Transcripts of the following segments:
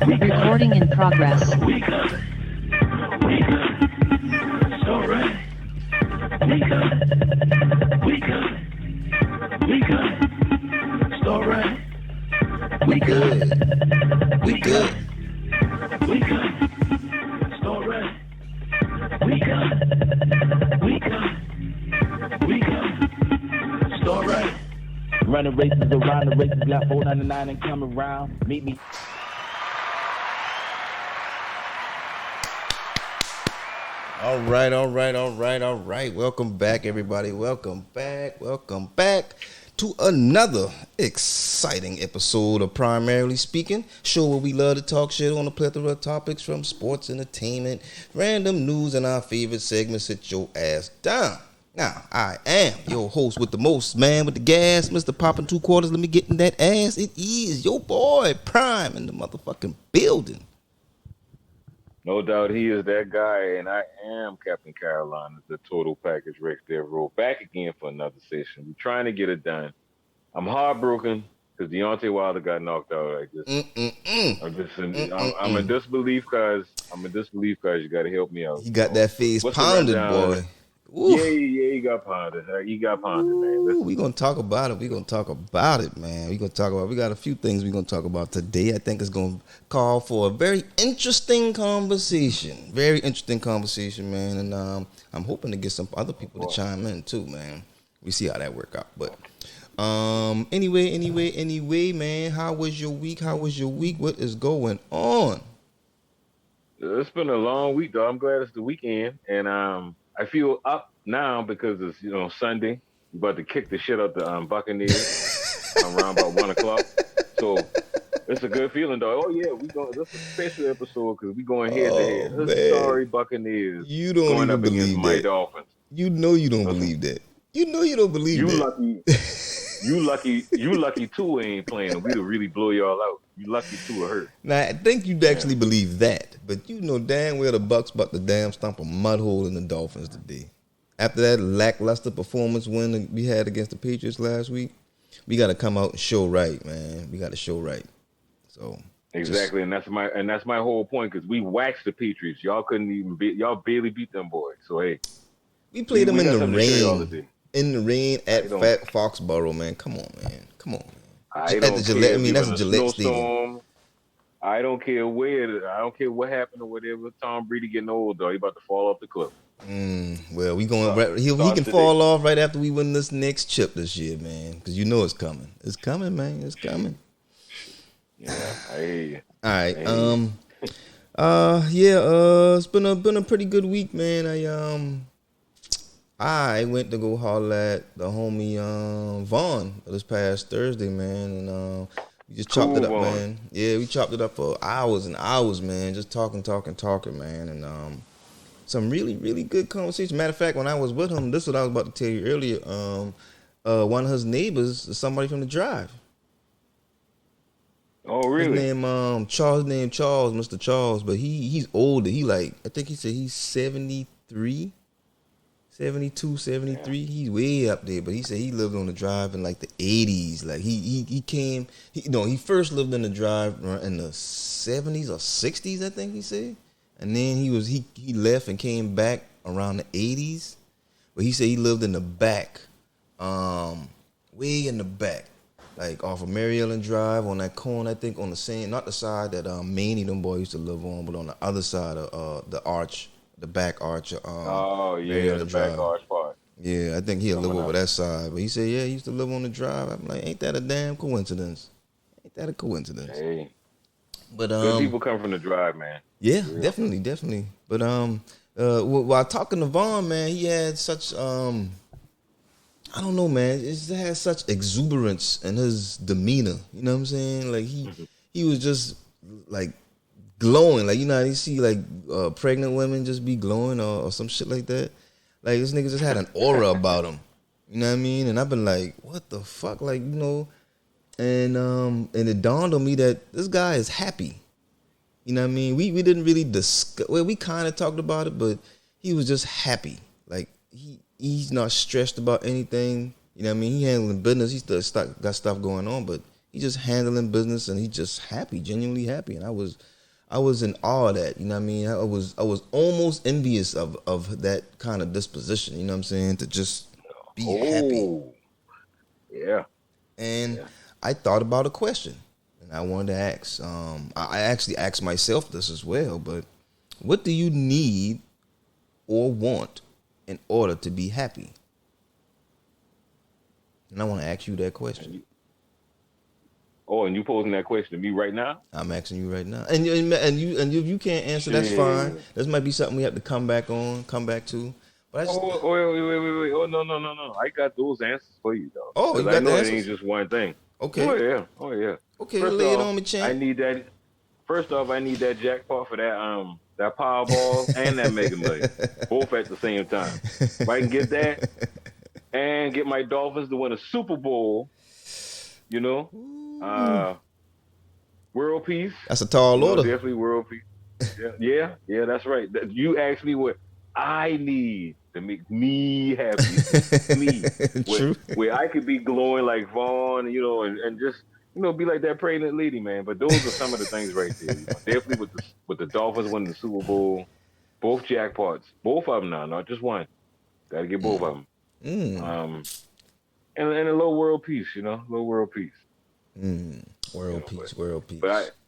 Recording in progress. We got it. It's alright. We got it. We got it. We got it. It's alright. We good. We good. We got it. It's alright. We got it. We got it. We got it. It's alright. Running races around the races, got 499 and come around. Meet me. All right. Welcome back, everybody. Welcome back to another exciting episode of Primarily Speaking, show where we love to talk shit on a plethora of topics from sports, entertainment, random news, and our favorite segment, Sit Your Ass Down. Now, I am your host with the most, man with the gas, Mr. Poppin' Two Quarters. Let me get in that ass. It is your boy, Prime, in the motherfucking building. No doubt he is that guy, and I am Captain Carolina, the total package Rex Devereaux, back again for another session. We're trying to get it done. I'm heartbroken because Deontay Wilder got knocked out like this. I'm in disbelief because you got to help me out. He got that face pounded, boy. Yeah, he got pounded. He got pounded, man. We're going to talk about it. Man. We got a few things we're going to talk about today. I think it's going to call for a very interesting conversation. Man. And I'm hoping to get some other people to chime in, too, man. We see how that work out. But anyway, man, how was your week? What is going on? It's been a long week, though. I'm glad it's the weekend. And I feel up now because it's Sunday. We're about to kick the shit out the Buccaneers around about 1:00. So it's a good feeling, though. Oh yeah, this is a special episode because we going head to head. Sorry, Buccaneers. You don't going even up believe against that. my Dolphins. You know you don't believe that. You that. You lucky Tua ain't playing, and we'd really blow y'all out. You lucky Tua hurt. Now I think you'd actually believe that, but you know damn well the Bucs about to damn stomp a mud hole in the Dolphins today. After that lackluster performance win we had against the Patriots last week, we got to come out and show right, man. We got to show right. So exactly, and that's my whole point because we waxed the Patriots. Y'all couldn't even y'all barely beat them boys. So hey, we played them in the rain. In the rain at Fat Foxborough, man. Come on, man. That's Gillette Stadium. I don't care what happened or whatever. Tom Brady getting old, though. He about to fall off the cliff. Well, we going. He can fall off right after we win this next chip this year, man. Because you know it's coming. It's coming, man. It's coming. Yeah, I hear you. All right. It's been a pretty good week, man. I went to go holler at the homie Vaughn this past Thursday, man, and we just chopped it up, Vaughn. man. Yeah, we chopped it up for hours and hours, man, just talking, man, and some really, really good conversation. Matter of fact, when I was with him, this is what I was about to tell you earlier. One of his neighbors is somebody from the Drive. Oh, really? His name Charles, Mr. Charles, but he's older. I think he said he's 73. 72, 73, he's way up there, but he said he lived on the Drive in like the 80s. Like he first lived in the Drive in the 70s or 60s, I think he said. And then he left and came back around the 80s. But he said he lived in the back, way in the back, like off of Mary Ellen Drive on that corner, I think on the same, not the side that Maney them boys used to live on, but on the other side of the arch. The back arch. The back arch part. Yeah, I think he'll live over that side. But he said, yeah, he used to live on the Drive. I'm like, ain't that a damn coincidence? Hey. But good people come from the Drive, man. Yeah, definitely. But while talking to Vaughn, man, he had such I don't know, man. It just had such exuberance in his demeanor. You know what I'm saying? Like he was just like glowing, like, you know how you see like pregnant women just be glowing or some shit like that. Like this nigga just had an aura about him. You know what I mean? And I've been like, what the fuck, like, you know? And it dawned on me that this guy is happy. You know what I mean? We didn't really discuss. Well, we kind of talked about it, but he was just happy. Like he's not stressed about anything. You know what I mean? He handling business. He still got stuff going on, but He just handling business and he just happy, genuinely happy. And I was in awe of that. You know what I mean? I was almost envious of that kind of disposition. You know what I'm saying? To just be happy. Oh, yeah. And I thought about a question, and I wanted to ask. I actually asked myself this as well. But what do you need or want in order to be happy? And I want to ask you that question. Oh, and you posing that question to me right now? I'm asking you right now, and if you can't answer, that's fine. This might be something we have to come back to. But I just, Wait. Oh, no. I got those answers for you, though. Oh, you got I know the it answers? ain't just one thing. Okay. Oh, yeah. Okay, First lay it off, on me, champ. I need that. First off, I need that jackpot for that Powerball and that Mega Million, both at the same time. If I can get that and get my Dolphins to win a Super Bowl, you know, world peace. That's a tall order. Definitely world peace. Yeah, that's right. You asked me what I need to make me happy. Me. True. Where I could be glowing like Vaughn, you know, and just, you know, be like that pregnant lady, man. But those are some of the things right there. You know, definitely with the Dolphins winning the Super Bowl, both jackpots, both of them now, not just one. Got to get both of them. And a little world peace, you know, little world peace. World peace.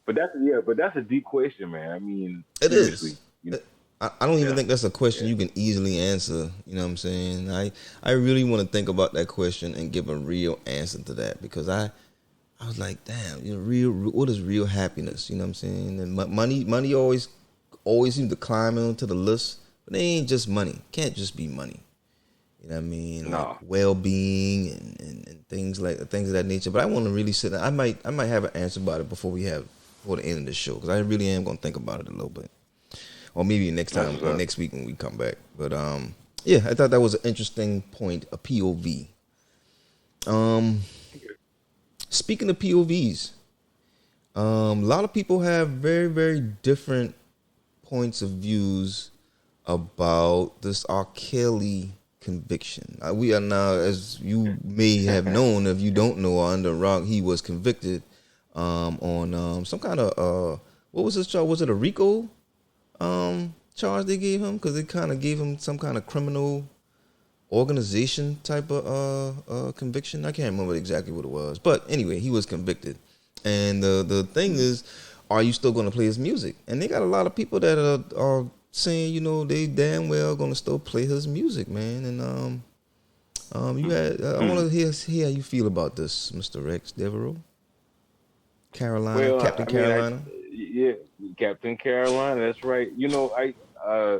But that's a deep question, man. I mean, it seriously, is. You know, I don't even think that's a question you can easily answer. You know what I'm saying? I really want to think about that question and give a real answer to that, because I was like, damn, you know, what is real happiness? You know what I'm saying? And money always seems to climb onto the list, but it ain't just money. Can't just be money. You know what I mean? No. Like well-being and things of that nature. But I want to really sit down. I might have an answer about it before the end of the show, because I really am going to think about it a little bit, or maybe next time or next week when we come back. But yeah, I thought that was an interesting point, a POV. Speaking of POVs, a lot of people have very, very different points of views about this R. Kelly conviction. We are now, as you may have known, if you don't know, under rock, he was convicted on some kind of what was this charge? Was it a RICO charge they gave him? Because they kind of gave him some kind of criminal organization type of conviction. I can't remember exactly what it was, but anyway, he was convicted. And the thing is, are you still going to play his music? And they got a lot of people that are saying, you know, they damn well going to still play his music, man. And you had I want to hear how you feel about this, Mr. Rex Devereaux. Carolina, Captain Carolina. Yeah, Captain Carolina. That's right. You know,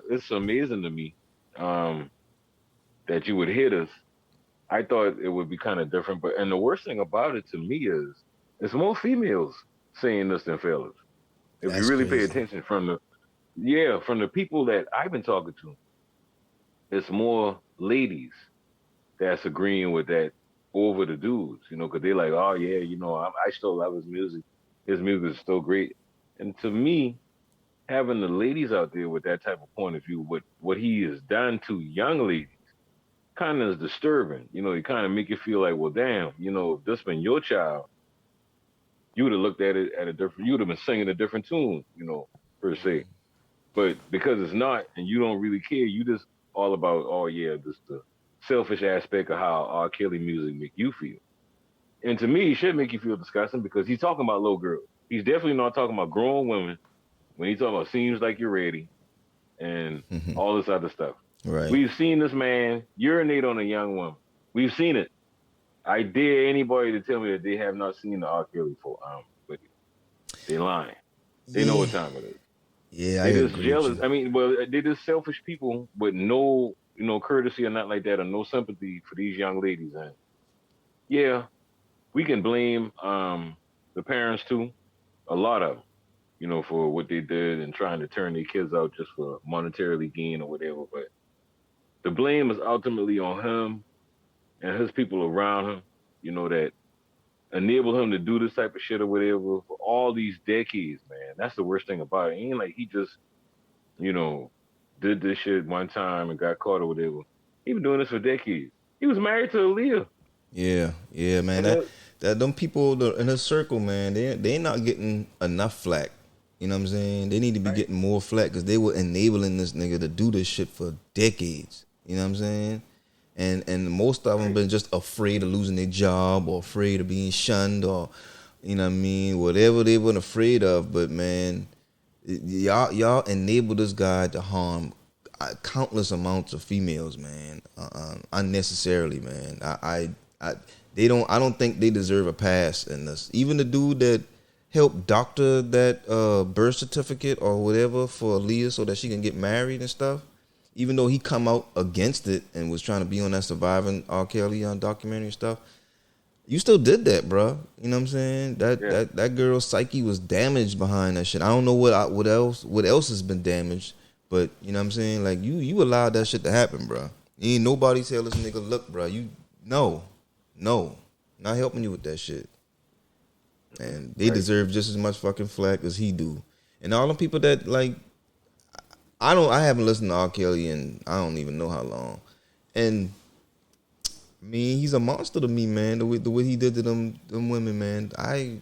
it's amazing to me that you would hit us. I thought it would be kind of different, and the worst thing about it to me is it's more females saying this than fellas. If That's you really crazy. pay attention from the people that I've been talking to, it's more ladies that's agreeing with that over the dudes, you know, because they're like, oh yeah, you know, I still love his music. His music is still great. And to me, having the ladies out there with that type of point of view, what he has done to young ladies, kind of is disturbing. You know, it kind of make you feel like, well, damn, you know, if this been your child, you would have looked at it at a different, you would have been singing a different tune, you know, per se. But because it's not, and you don't really care, you just all about, oh yeah, just the selfish aspect of how R. Kelly music make you feel. And to me, it should make you feel disgusting, because he's talking about little girls. He's definitely not talking about grown women when he's talking about Seems Like You're Ready and all this other stuff. Right. We've seen this man urinate on a young woman. We've seen it. I dare anybody to tell me that they have not seen the R. Kelly video. They're lying. They know what time it is. Yeah, I They're just agree jealous. with you. I mean, well, they're just selfish people with no, you know, courtesy or nothing like that, or no sympathy for these young ladies. And yeah, we can blame the parents too, a lot of them, you know, for what they did and trying to turn their kids out just for monetarily gain or whatever. But the blame is ultimately on him and his people around him, you know, that enable him to do this type of shit or whatever for all these decades, man. That's the worst thing about it. It ain't like he just, you know, did this shit one time and got caught or whatever. He been doing this for decades. He was married to Aaliyah. Yeah, man. that them people in her circle, man, they not getting enough flack. You know what I'm saying? They need to be getting more flack because they were enabling this nigga to do this shit for decades. You know what I'm saying? And most of them been just afraid of losing their job or afraid of being shunned or, you know what I mean, whatever they were afraid of. But man, y'all enabled this guy to harm countless amounts of females, man, unnecessarily, man. I don't think they deserve a pass in this. Even the dude that helped doctor that birth certificate or whatever for Aaliyah so that she can get married and stuff. Even though he come out against it and was trying to be on that Surviving R. Kelly documentary and stuff, you still did that, bro. You know what I'm saying? That girl's psyche was damaged behind that shit. I don't know what else has been damaged, but you know what I'm saying? Like you allowed that shit to happen, bro. Ain't nobody tell this nigga, look, bro, no, not helping you with that shit. And they deserve just as much fucking flack as he do. And all the people that like. I haven't listened to R. Kelly in I don't even know how long. And I mean, he's a monster to me, man. The way he did to them women, man. I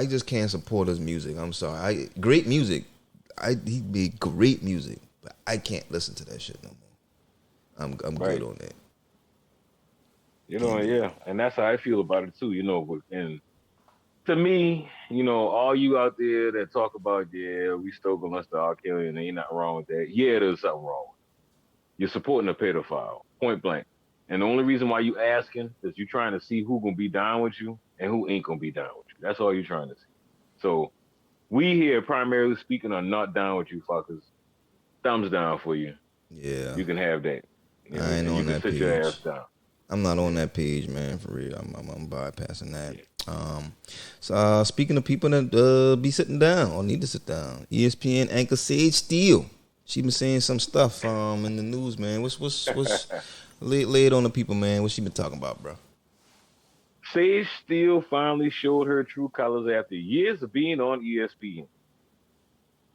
just can't support his music. I'm sorry. Great music. He made great music, but I can't listen to that shit no more. I'm good on that. You know, yeah. And that's how I feel about it too, you know, and to me, you know, all you out there that talk about, we still gonna listen to R. Kelly and there ain't nothing wrong with that. Yeah, there's something wrong with it. You're supporting a pedophile, point blank. And the only reason why you asking is you trying to see who gonna be down with you and who ain't gonna be down with you. That's all you're trying to see. So we here, primarily speaking, are not down with you fuckers. Thumbs down for you. Yeah. You can have that. You know, I ain't on that page. You can sit your ass down. I'm not on that page, man, for real. I'm bypassing that. So speaking of people that be sitting down or need to sit down, ESPN anchor Sage Steele, she been saying some stuff in the news, man. What's lay it on the people, man? What she been talking about, bro? Sage Steele finally showed her true colors after years of being on ESPN,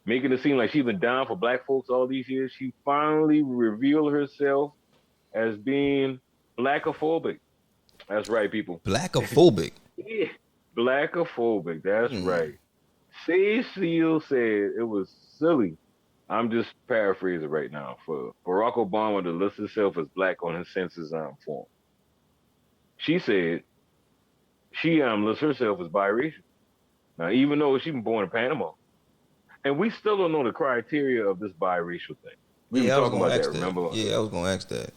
making it seem like she's been down for black folks all these years. She finally revealed herself as being blackophobic. That's right, people. Blackophobic. Yeah, blackophobic. That's right. Sage Steele said it was silly. I'm just paraphrasing right now for Barack Obama to list himself as black on his census form. She said she lists herself as biracial. Now, even though she was born in Panama, and we still don't know the criteria of this biracial thing. We were talking about that. Remember? Yeah, I was gonna ask that.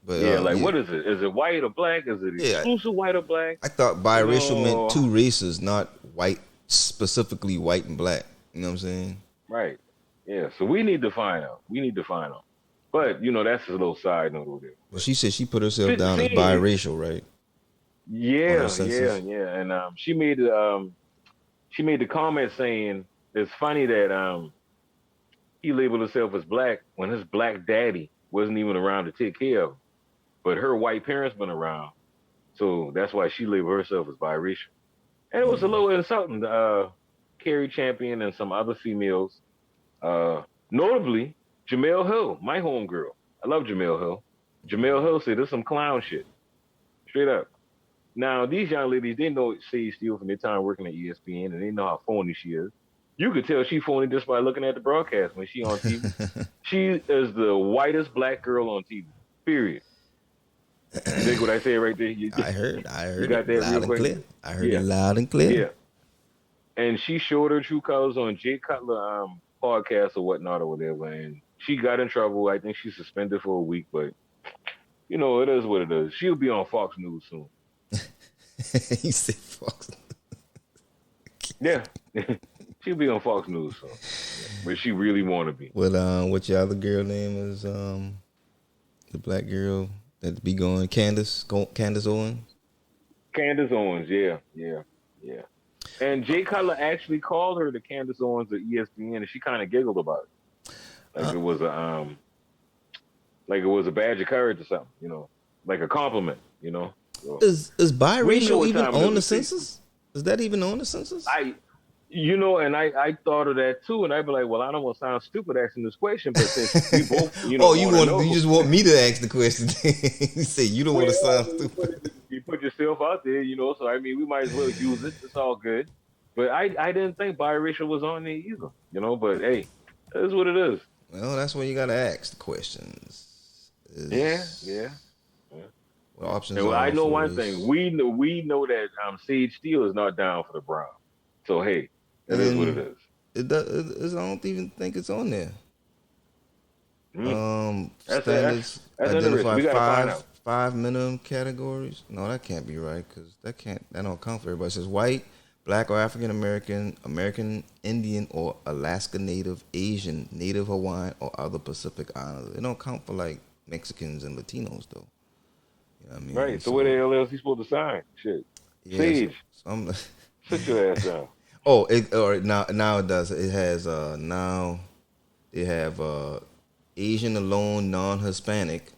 But, what is it? Is it white or black? Is it exclusive white or black? I thought biracial meant two races, not white, specifically white and black. You know what I'm saying? Right. Yeah. So we need to find out. But, you know, that's a little side note over there. Well, she said she put herself down as biracial, right? Yeah. And she made the comment saying it's funny that he labeled himself as black when his black daddy wasn't even around to take care of him. But her white parents been around, so that's why she labeled herself as biracial. And it was a little insulting to Carrie Champion and some other females, notably Jamel Hill, my homegirl. I love Jamel Hill. Jamel Hill said this some clown shit, straight up. Now these young ladies, they know Sage Steele from their time working at ESPN, and they know how phony she is. You could tell she phony just by looking at the broadcast when she on TV. She is the whitest black girl on TV. Period. You think what I said right there? I heard. You got that loud real quick? Clear. I heard it loud and clear. Yeah. And she showed her true colors on Jay Cutler podcast or whatnot or whatever, and she got in trouble. I think she's suspended for a week, but you know, it is what it is. She'll be on Fox News soon. He said Fox. Yeah. She'll be on Fox News soon. Where she really want to be. What your other girl name is? The black girl that be going Candace Owens. Candace Owens, yeah. And Jay Cutler actually called her the Candace Owens of ESPN, and she kind of giggled about it, like it was a badge of courage or something, you know, like a compliment, you know. So, is biracial even on the census? Is that even on the census? You know, and I thought of that too, and I'd be like, well, I don't want to sound stupid asking this question, but since we both, you know, you just want me to ask the question. You say you don't want to sound stupid. You put yourself out there, So I mean, we might as well use it. It's all good. But I didn't think biracial was on there either, But hey, that is what it is. Well, that's when you gotta ask the questions. Yeah. What options And are I know for one this? thing. We know that Sage Steele is not down for the Browns. So hey, that is what it is. I don't even think it's on there. That's Standards interesting. We identify gotta find out. five minimum categories. No, that can't be right because that don't count for everybody. It says white, black or African American, American Indian or Alaska Native, Asian, Native Hawaiian or other Pacific Islanders. It don't count for like Mexicans and Latinos though. You know what I mean? Right. So what the hell else he supposed to sign? Shit. Yeah, Sage, so I'm sit your ass down. Oh, now it does. It has now they have Asian alone, non-Hispanic.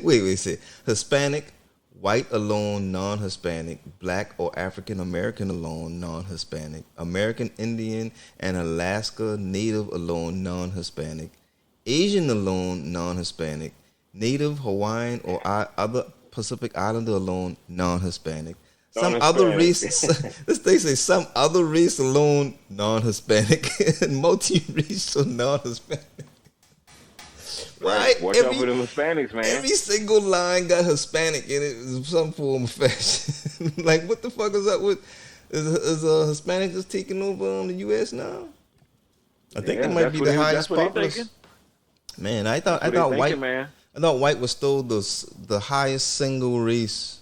wait, say Hispanic, white alone, non-Hispanic, black or African American alone, non-Hispanic, American Indian and Alaska Native alone, non-Hispanic, Asian alone, non-Hispanic, Native Hawaiian or other Pacific Islander alone, non-Hispanic. Some other race, they say some other race alone, non-Hispanic, and multi-racial non-Hispanic. Right? Watch out for them Hispanics, man. Every single line got Hispanic in it in some form of fashion. Like, what the fuck is up with? Is Hispanic just taking over the U.S. now? I think it might be the highest population. Man, I thought white. Man. I thought white was still the highest single race.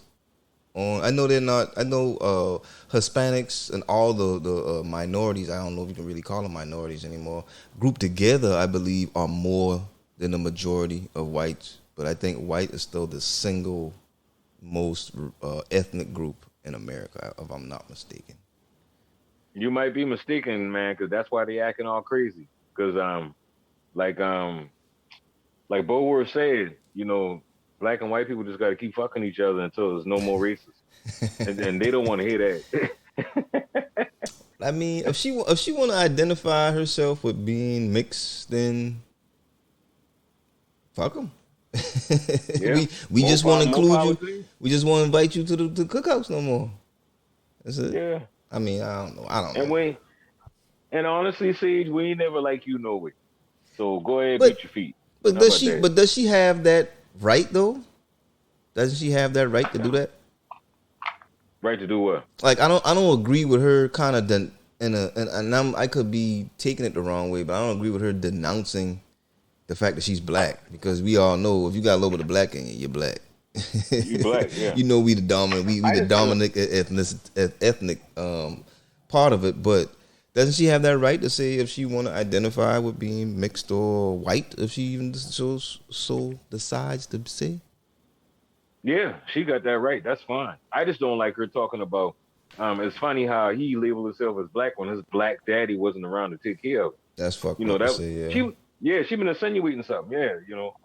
I know they're not. I know Hispanics and all the minorities. I don't know if you can really call them minorities anymore. Grouped together, I believe, are more than the majority of whites. But I think white is still the single most ethnic group in America, if I'm not mistaken. You might be mistaken, man, because that's why they acting all crazy. Because like Bulwer said, black and white people just got to keep fucking each other until there's no more races, and they don't want to hear that. I mean, if she want to identify herself with being mixed, then fuck them. Yeah. we just want to include you. you. We just want to invite you to the cookouts no more. That's it. Yeah. I mean, I don't know. And honestly, Sage, we ain't never like you no way. So go ahead, beat your feet. But How does about she? that? But does she have that right though? Doesn't she have that right to do that? Right to do what? Like I don't agree with her kind of I could be taking it the wrong way, but I don't agree with her denouncing the fact that she's black, because we all know if you got a little bit of black in you, you're black. You black, yeah. We the dominant, we the dominant ethnic part of it. But doesn't she have that right to say if she want to identify with being mixed or white, if she even so decides to say? Yeah, she got that right. That's fine. I just don't like her talking about. It's funny how he labeled himself as black when his black daddy wasn't around to take care of it. That's fucked up to say, yeah. She been insinuating something. Yeah,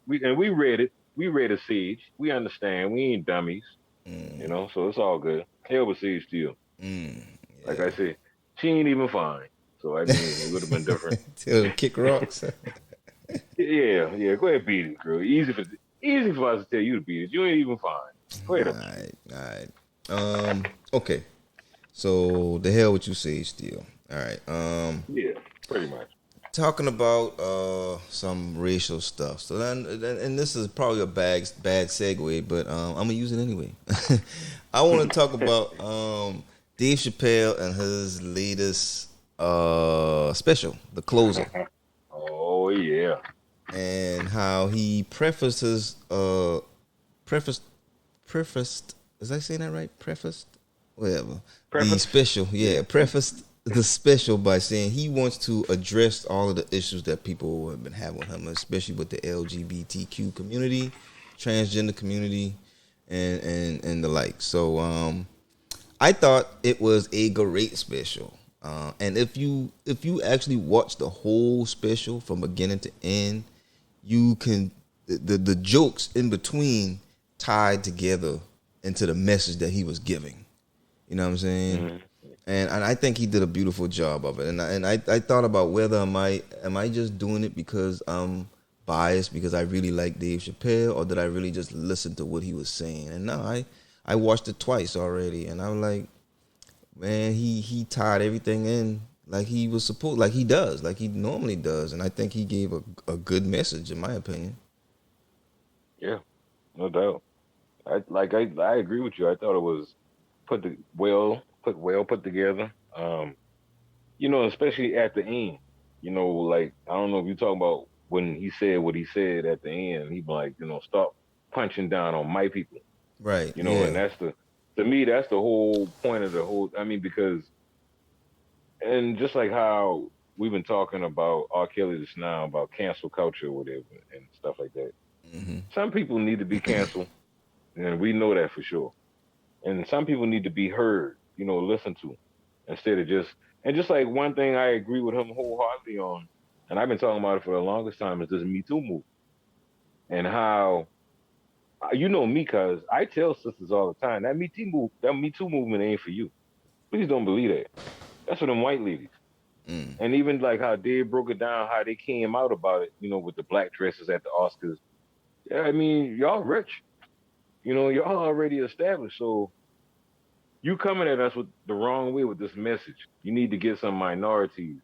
we read it. We read a Sage. We understand. We ain't dummies. So it's all good. Hell with Sage Steele. Yeah. Like I said, she ain't even fine. So I mean, it would have been different. Tell her to kick rocks. Yeah. Go ahead, beat it, girl. Easy for us to tell you to beat it. You ain't even fine. Go ahead. All right. Okay. So the hell with you, Sage Steele. All right. Yeah, pretty much. Talking about some racial stuff. So then, and this is probably a bad segue, but I'm gonna use it anyway. I want to talk about Dave Chappelle and his latest special, The Closer. Oh yeah. And how he prefaced his prefaced. Is I saying that right? Prefaced, whatever. The special, prefaced the special by saying he wants to address all of the issues that people have been having with him, especially with the LGBTQ community, transgender community, and the like. So I thought it was a great special. And if you actually watch the whole special from beginning to end, you can the jokes in between tied together into the message that he was giving. You know what I'm saying? Mm-hmm. And I think he did a beautiful job of it. And I thought about whether am I just doing it because I'm biased because I really like Dave Chappelle, or did I really just listen to what he was saying? And no, I watched it twice already, and I'm like, man, he tied everything in like he was supposed, like he does, like he normally does, and I think he gave a good message, in my opinion. Yeah, no doubt. I agree with you. I thought it was put together. Especially at the end. Like I don't know if you're talking about when he said what he said at the end. He be like, stop punching down on my people. Right. And to me, that's the whole point of the whole. I mean, because, and just like how we've been talking about R. Kelly just now about cancel culture or whatever and stuff like that. Mm-hmm. Some people need to be canceled, and we know that for sure. And some people need to be heard, listened to, instead of just like one thing I agree with him wholeheartedly on, and I've been talking about it for the longest time, is this Me Too movement. And how, me, cause I tell sisters all the time, that Me Too movement ain't for you. Please don't believe that. That's for them white ladies. Mm. And even like how Dave broke it down, how they came out about it, with the black dresses at the Oscars. Yeah, I mean, y'all rich. Y'all already established. So you coming at us with the wrong way with this message. You need to get some minorities,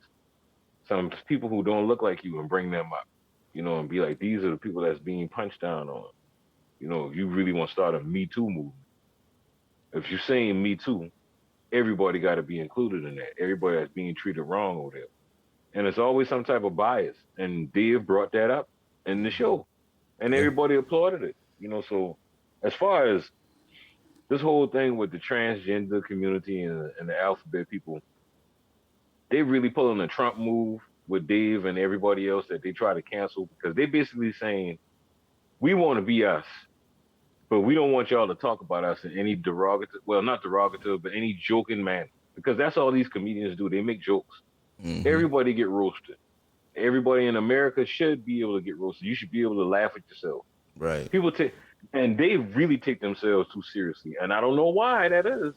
some people who don't look like you, and bring them up, and be like, these are the people that's being punched down on. If you really want to start a Me Too movement, if you're saying Me Too, everybody got to be included in that. Everybody that's being treated wrong over there. And it's always some type of bias. And Dave brought that up in the show. And everybody applauded it. So as far as this whole thing with the transgender community and the alphabet people, they really pulling a Trump move with Dave and everybody else that they try to cancel, because they basically saying, we want to be us, but we don't want y'all to talk about us in any derogatory, well, not derogatory, but any joking manner, because that's all these comedians do. They make jokes. Mm-hmm. Everybody get roasted. Everybody in America should be able to get roasted. You should be able to laugh at yourself. Right. And they really take themselves too seriously. And I don't know why that is,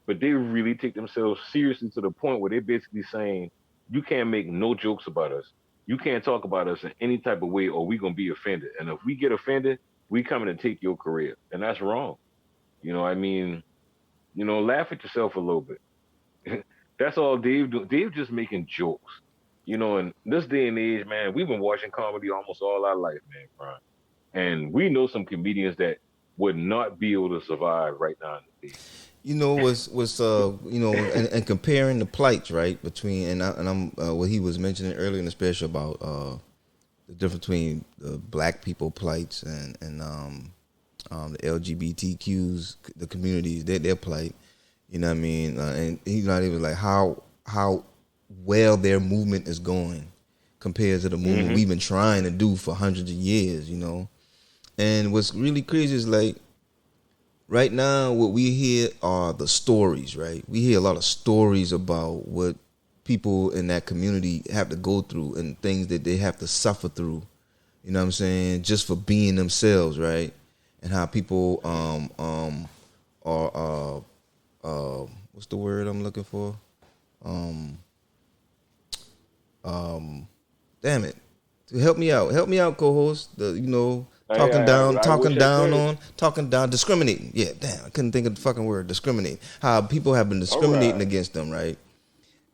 but they really take themselves seriously to the point where they're basically saying, you can't make no jokes about us. You can't talk about us in any type of way, or we're going to be offended. And if we get offended, we coming to take your career. And that's wrong. Laugh at yourself a little bit. That's all Dave do. Dave just making jokes. In this day and age, man, we've been watching comedy almost all our life, man, Brian. And we know some comedians that would not be able to survive right now in the day. And comparing the plights, right, between I'm what he was mentioning earlier in the special about the difference between the black people plights and the LGBTQs, the communities, their plight. You know what I mean? And he's not even like how well their movement is going compared to the movement we've been trying to do for hundreds of years, And what's really crazy is like right now what we hear are the stories, right? We hear a lot of stories about what people in that community have to go through and things that they have to suffer through, you know what I'm saying, just for being themselves, right? And how people are what's the word I'm looking for? Damn it. Help me out, co-host. Discriminating. Yeah, damn, I couldn't think of the fucking word, discriminate. How people have been discriminating against them, right?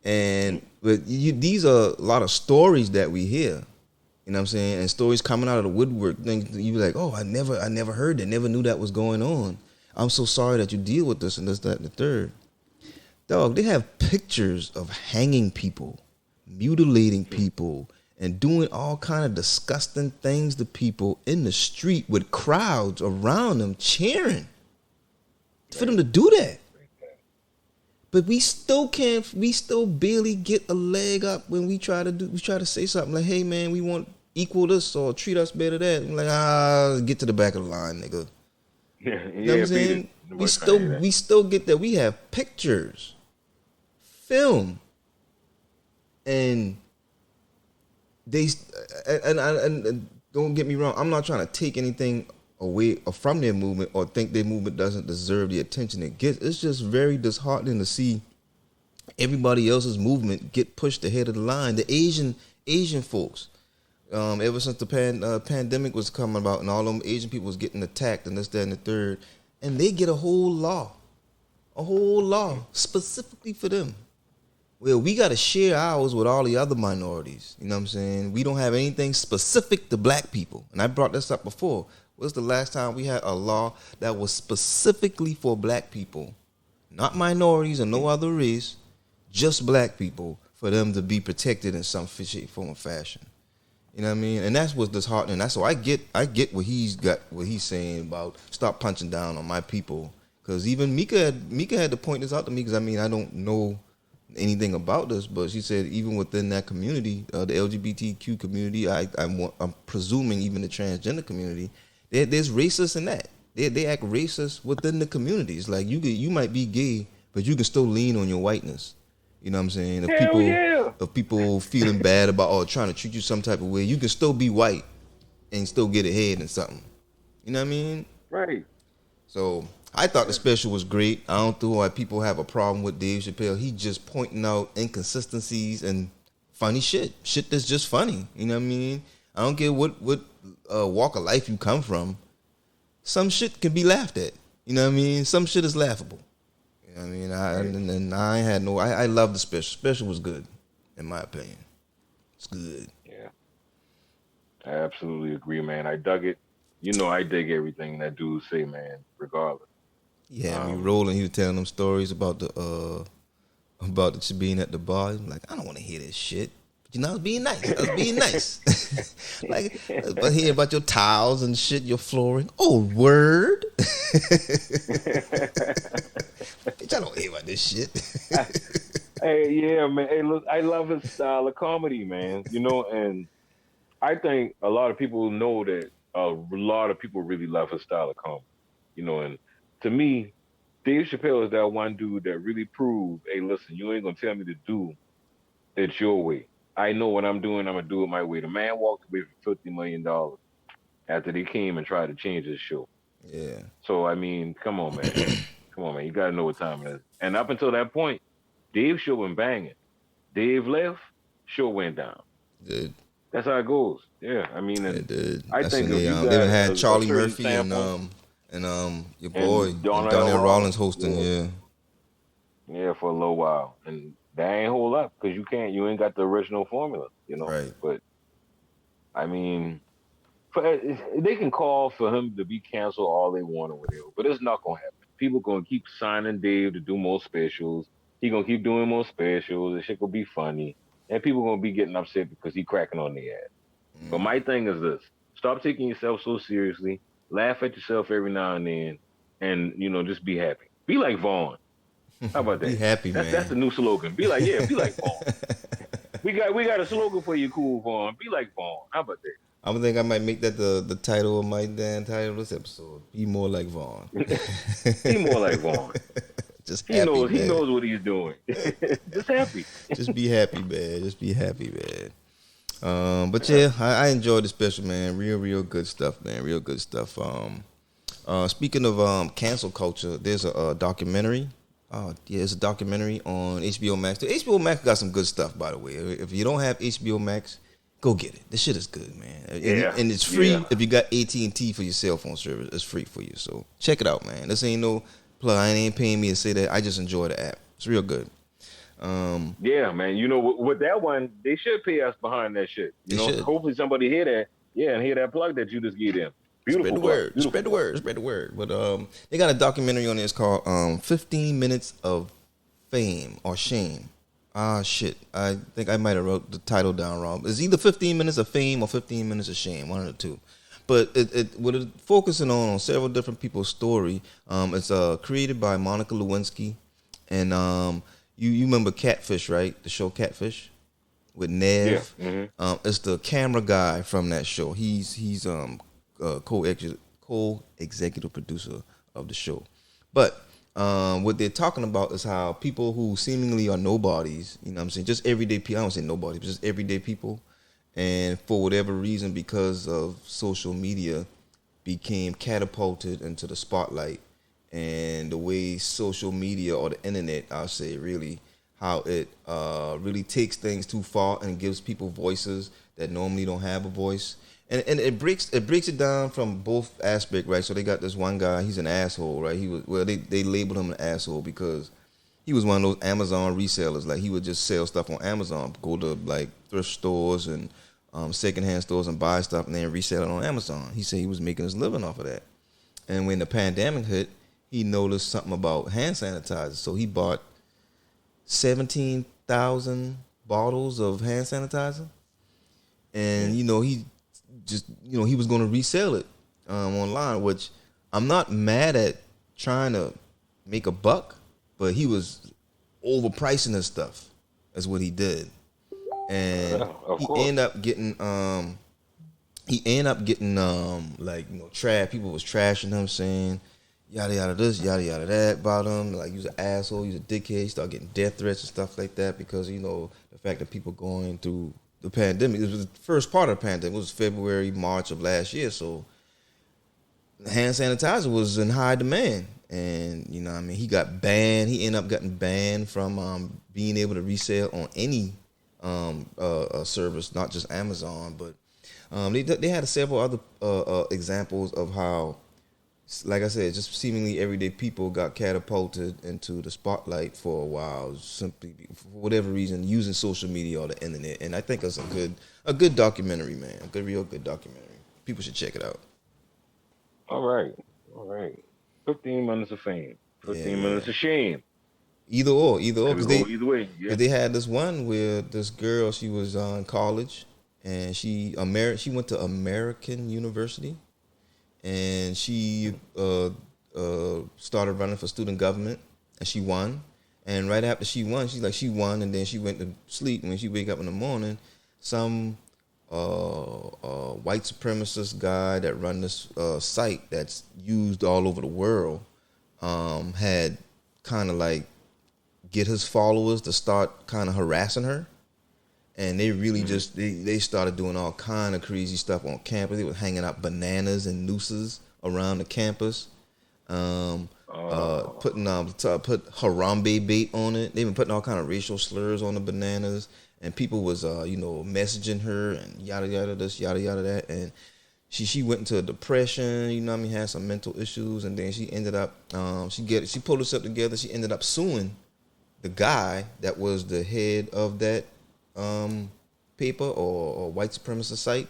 But these are a lot of stories that we hear. You know what I'm saying? And stories coming out of the woodwork. Things you be like, oh, I never heard that, never knew that was going on. I'm so sorry that you deal with this and this, that, and the third. Dog, they have pictures of hanging people, mutilating people, and doing all kind of disgusting things to people in the street with crowds around them cheering for them to do that. But we still barely get a leg up when we try to say something like, hey man, we want equal this or treat us better that. I'm like, get to the back of the line, nigga. Yeah, you know what I'm saying? We still get that. We have pictures, film, and they and don't get me wrong, I'm not trying to take anything away or from their movement or think their movement doesn't deserve the attention it gets. It's just very disheartening to see everybody else's movement get pushed ahead of the line. The Asian folks, ever since the pandemic was coming about and all them Asian people was getting attacked and this, that, and the third, and they get a whole law specifically for them. Well, we got to share ours with all the other minorities. You know what I'm saying? We don't have anything specific to black people. And I brought this up before. When's the last time we had a law that was specifically for black people? Not minorities or no other race, just black people, for them to be protected in some shape, form, or fashion. You know what I mean? And that's what's disheartening. That's why I get what he's saying about stop punching down on my people. Because even Mika had to point this out to me, because I mean, I don't know anything about this, but she said even within that community, the LGBTQ community, I'm presuming even the transgender community, there's racists in that. They act racist within the communities. Like you might be gay, but you can still lean on your whiteness. You know what I'm saying? If people feeling bad about or trying to treat you some type of way, you can still be white and still get ahead in something. You know what I mean? Right. So I thought the special was great. I don't know why people have a problem with Dave Chappelle. He just pointing out inconsistencies and funny shit that's just funny. You know what I mean? I don't care what walk of life you come from. Some shit can be laughed at. You know what I mean? Some shit is laughable. You know what I mean? I love the special. Special was good, in my opinion. It's good. Yeah. I absolutely agree, man. I dug it. You know, I dig everything that dude say, man, regardless. Yeah, I mean, rolling. He was telling them stories about the being at the bar. I'm like, I don't want to hear this shit. But you know, I was being nice. Like, but hearing about your tiles and shit, your flooring. Oh, word. Bitch, I don't hear about this shit. Hey, yeah, man. Hey, look, I love his style of comedy, man. You know, and I think a lot of people know that a lot of people really love his style of comedy. You know, and to me, Dave Chappelle is that one dude that really proved, hey, listen, you ain't gonna tell me to do it your way. I know what I'm doing, I'm gonna do it my way. The man walked away for $50 million after they came and tried to change his show. Yeah. So I mean, come on, man. Come on, man. You gotta know what time it is. And up until that point, Dave's show been banging. Dave left, show went down. Dude. That's how it goes. Yeah, I mean, and dude. I think they had Charlie Murphy and your boy Donnell Rawlins hosting. Yeah, for a little while, and that ain't hold up because you ain't got the original formula, you know. Right. But I mean, they can call for him to be canceled all they want or whatever, but it's not gonna happen. People gonna keep signing Dave to do more specials. He gonna keep doing more specials. The shit gonna be funny, and people gonna be getting upset because he cracking on the ass. But my thing is this: stop taking yourself so seriously. Laugh at yourself every now and then, and just be happy. Be like Vaughn. How about that? Be happy, man. That's the new slogan. Be like Vaughn. we got a slogan for you, cool Vaughn. Be like Vaughn. How about that? I would think I might make that the title of my damn title of this episode. Be more like Vaughn. Be more like Vaun. Just happy, He knows what he's doing. Just happy. Just be happy, man. Just be happy, man. But yeah, I enjoyed the special, man. Real good stuff, man. Real good stuff. Speaking of cancel culture, there's a documentary. It's a documentary on HBO Max. The HBO Max got some good stuff, by the way. If you don't have HBO Max, go get it. This shit is good, man. And it's free if you got AT&T for your cell phone service. It's free for you. So check it out, man. This ain't no plug. I ain't paying me to say that. I just enjoy the app. It's real good. Yeah, man. You know, with that one, they should pay us behind that shit. You know, hopefully somebody hear that. Yeah, and hear that plug that you just gave them. Beautiful. Spread the word. But they got a documentary on there. It's called 15 Minutes of Fame or Shame. Shit. I think I might have wrote the title down wrong. It's either 15 Minutes of Fame or 15 Minutes of Shame. One of the two. But it's focusing on several different people's story. It's created by Monica Lewinsky. And you remember Catfish, right? The show Catfish with Nev. Yeah. Mm-hmm. It's the camera guy from that show. He's co-executive producer of the show. But what they're talking about is how people who seemingly are nobodies, you know what I'm saying, just everyday people, I don't say nobody, but just everyday people, and for whatever reason, because of social media, became catapulted into the spotlight. And the way social media or the internet, I'll say, really how it really takes things too far and gives people voices that normally don't have a voice. And it breaks it down from both aspects, right? So they got this one guy, he's an asshole, right? They labeled him an asshole because he was one of those Amazon resellers. Like, he would just sell stuff on Amazon, go to like thrift stores and secondhand stores and buy stuff and then resell it on Amazon. He said he was making his living off of that. And when the pandemic hit, he noticed something about hand sanitizer. So he bought 17,000 bottles of hand sanitizer. And, he was going to resell it online, which I'm not mad at trying to make a buck, but he was overpricing his stuff. That's what he did. And he ended up getting trash. People was trashing him, saying yada yada this, yada yada that about him. Like, he was an asshole, he was a dickhead. He started getting death threats and stuff like that because, the fact that people going through the pandemic. It was the first part of the pandemic. It was February, March of last year. So hand sanitizer was in high demand. And, he got banned. He ended up getting banned from being able to resell on any service, not just Amazon. But they had several other examples of how, like I said, just seemingly everyday people got catapulted into the spotlight for a while, simply for whatever reason, using social media or the internet. And I think it's a good documentary, man. A real good documentary. People should check it out. All right. 15 minutes of fame. 15 minutes of shame. Either or. Either way. Yeah. They had this one where this girl, she was in college, and she went to American University. And she started running for student government, and she won. And right after she won, she won, and then she went to sleep. And when she wake up in the morning, some white supremacist guy that run this site that's used all over the world had kind of like get his followers to start kind of harassing her. And they really just they started doing all kind of crazy stuff on campus. They were hanging out bananas and nooses around the campus, put Harambe bait on it. They've been putting all kind of racial slurs on the bananas, and people was messaging her and yada yada this, yada yada that, and she went into a depression. Had some mental issues, and then she ended up she pulled herself together. She ended up suing the guy that was the head of that paper or white supremacist site,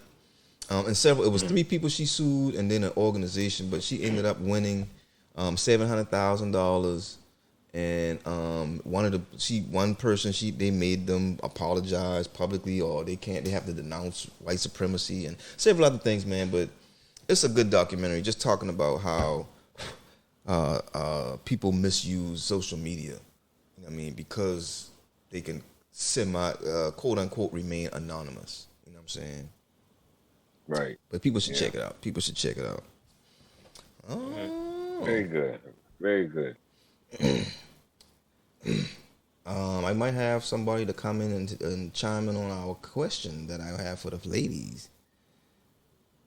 and it was 3 people she sued, and then an organization, but she ended up winning $700,000, and they made them apologize publicly, or they have to denounce white supremacy and several other things, man. But it's a good documentary, just talking about how people misuse social media. Because they can quote unquote remain anonymous. You know what I'm saying? Right. But people should check it out. Oh. Very good. I might have somebody to come in and chime in on our question that I have for the ladies.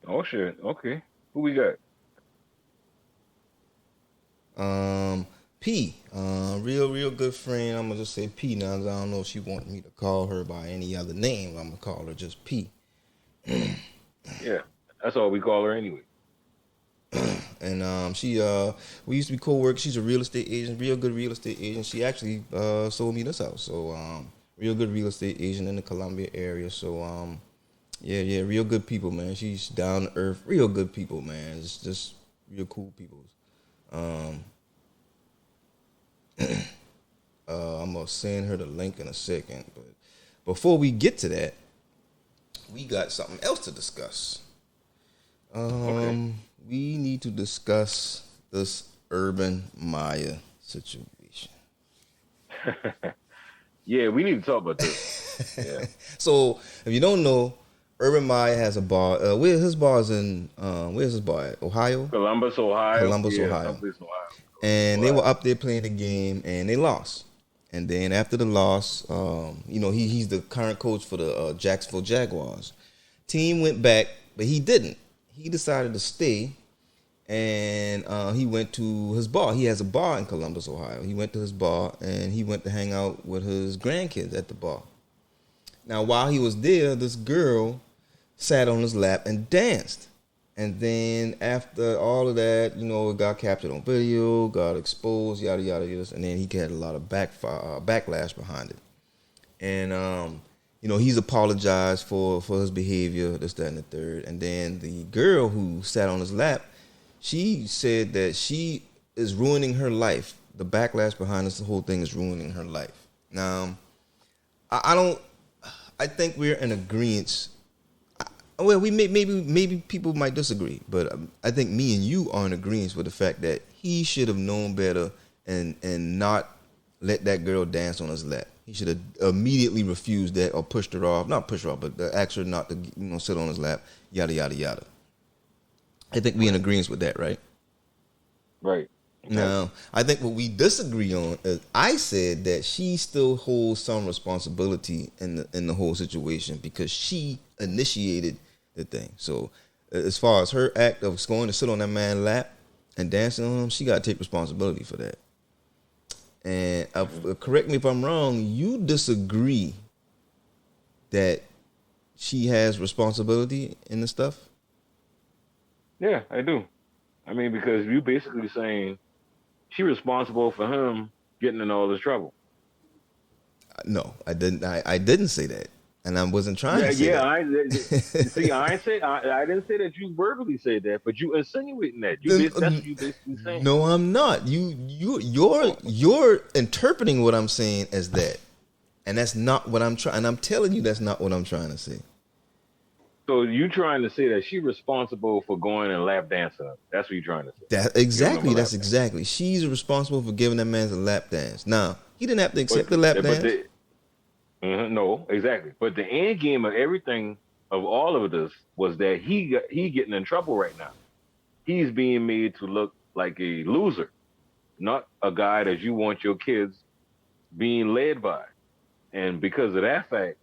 Oh shit. Okay. Who we got? P, real good friend. I'm gonna just say P now. I don't know if she wants me to call her by any other name. I'm gonna call her just P. Yeah, that's all we call her anyway. And she we used to be co-workers. She's a real estate agent, real good real estate agent. She actually sold me this house. So real good real estate agent in the Columbia area. So yeah, real good people, man. She's down to earth, real good people, man. It's just real cool people. I'm gonna send her the link in a second, but before we get to that, we got something else to discuss. Okay. We need to discuss this Urban Meyer situation. Yeah, we need to talk about this. Yeah. So if you don't know, Urban Meyer has a bar. Where's his bar at? Ohio? Columbus, Ohio. Ohio. And they were up there playing the game, and they lost. And then after the loss, he's the current coach for the Jacksonville Jaguars. Team went back, but he didn't. He decided to stay and he went to his bar. He has a bar in Columbus, Ohio. He went to his bar, and he went to hang out with his grandkids at the bar. Now, while he was there, this girl sat on his lap and danced. And then after all of that, it got captured on video, got exposed, yada, yada, yada. And then he had a lot of backlash behind it. And, he's apologized for his behavior, this, that, and the third. And then the girl who sat on his lap, she said that she is ruining her life. The backlash behind this whole thing is ruining her life. Now, I think we're in agreement. Well, we maybe people might disagree, but I think me and you are in agreement with the fact that he should have known better and not let that girl dance on his lap. He should have immediately refused that or pushed her off. Not pushed her off, but asked her not to sit on his lap. Yada yada yada. I think we in agreement with that, right? Right. Now, I think what we disagree on is I said that she still holds some responsibility in the whole situation because she initiated the thing. So, as far as her act of going to sit on that man's lap and dancing on him, she got to take responsibility for that. And correct me if I'm wrong, you disagree that she has responsibility in the stuff? Yeah, I do. I mean, because you basically saying she responsible for him getting in all this trouble. No, I didn't. I didn't say that, and I wasn't trying to say that. I didn't say that you verbally said that, but you insinuating that. That's what you basically saying. No, I'm not. You're interpreting what I'm saying as that, and that's not what I'm trying. And I'm telling you, that's not what I'm trying to say. So you trying to say that she responsible for going and lap dancing? That's what you're trying to say. That's exactly. She's responsible for giving that man a lap dance. Now, he didn't have to accept the lap dance. No, exactly. But the end game of everything, of all of this, was that he getting in trouble right now. He's being made to look like a loser, not a guy that you want your kids being led by. And because of that fact,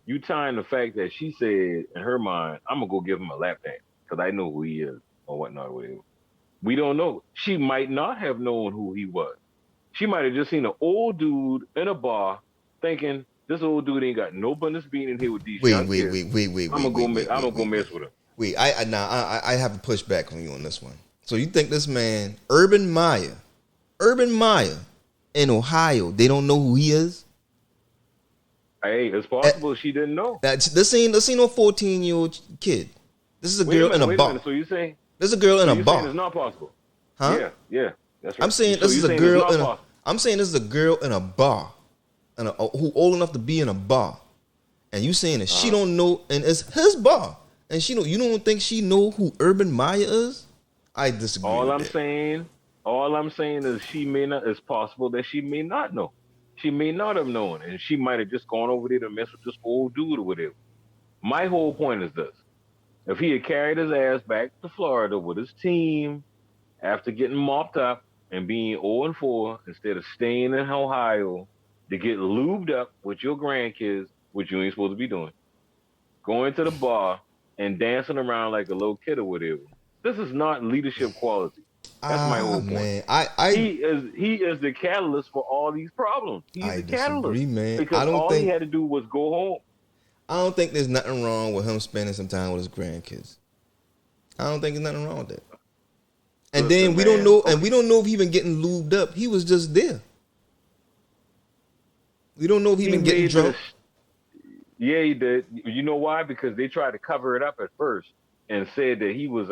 you tying the fact that she said in her mind, I'm gonna go give him a lap dance because I know who he is or whatnot. Whatever. We don't know. She might not have known who he was. She might have just seen an old dude in a bar thinking this old dude ain't got no business being in here with these young kids. I'm gonna go mess with him. I have to push back on you on this one. So you think this man, Urban Meyer in Ohio, they don't know who he is? Hey, it's possible she didn't know. This ain't no 14-year-old kid. This is a girl in a bar. So you saying there's a girl in a bar? It's not possible. Huh? Yeah, that's right. I'm saying this is a girl in a. I'm saying this is a girl in a bar, who old enough to be in a bar, and you saying that she don't know, and it's his bar, and you don't think she know who Urban Meyer is? I disagree. All I'm saying is it's possible that she may not know. She may not have known, and she might have just gone over there to mess with this old dude or whatever. My whole point is this. If he had carried his ass back to Florida with his team after getting mopped up and being 0-4 instead of staying in Ohio to get lubed up with your grandkids, which you ain't supposed to be doing, going to the bar and dancing around like a little kid or whatever, this is not leadership quality. That's my whole point. Man. He is the catalyst for all these problems. He's the catalyst, man. Because he had to do was go home. I don't think there's nothing wrong with him spending some time with his grandkids. I don't think there's nothing wrong with that. And then we don't know if he been getting lubed up. He was just there. We don't know if he been getting drunk. Yeah, he did. You know why? Because they tried to cover it up at first and said that he was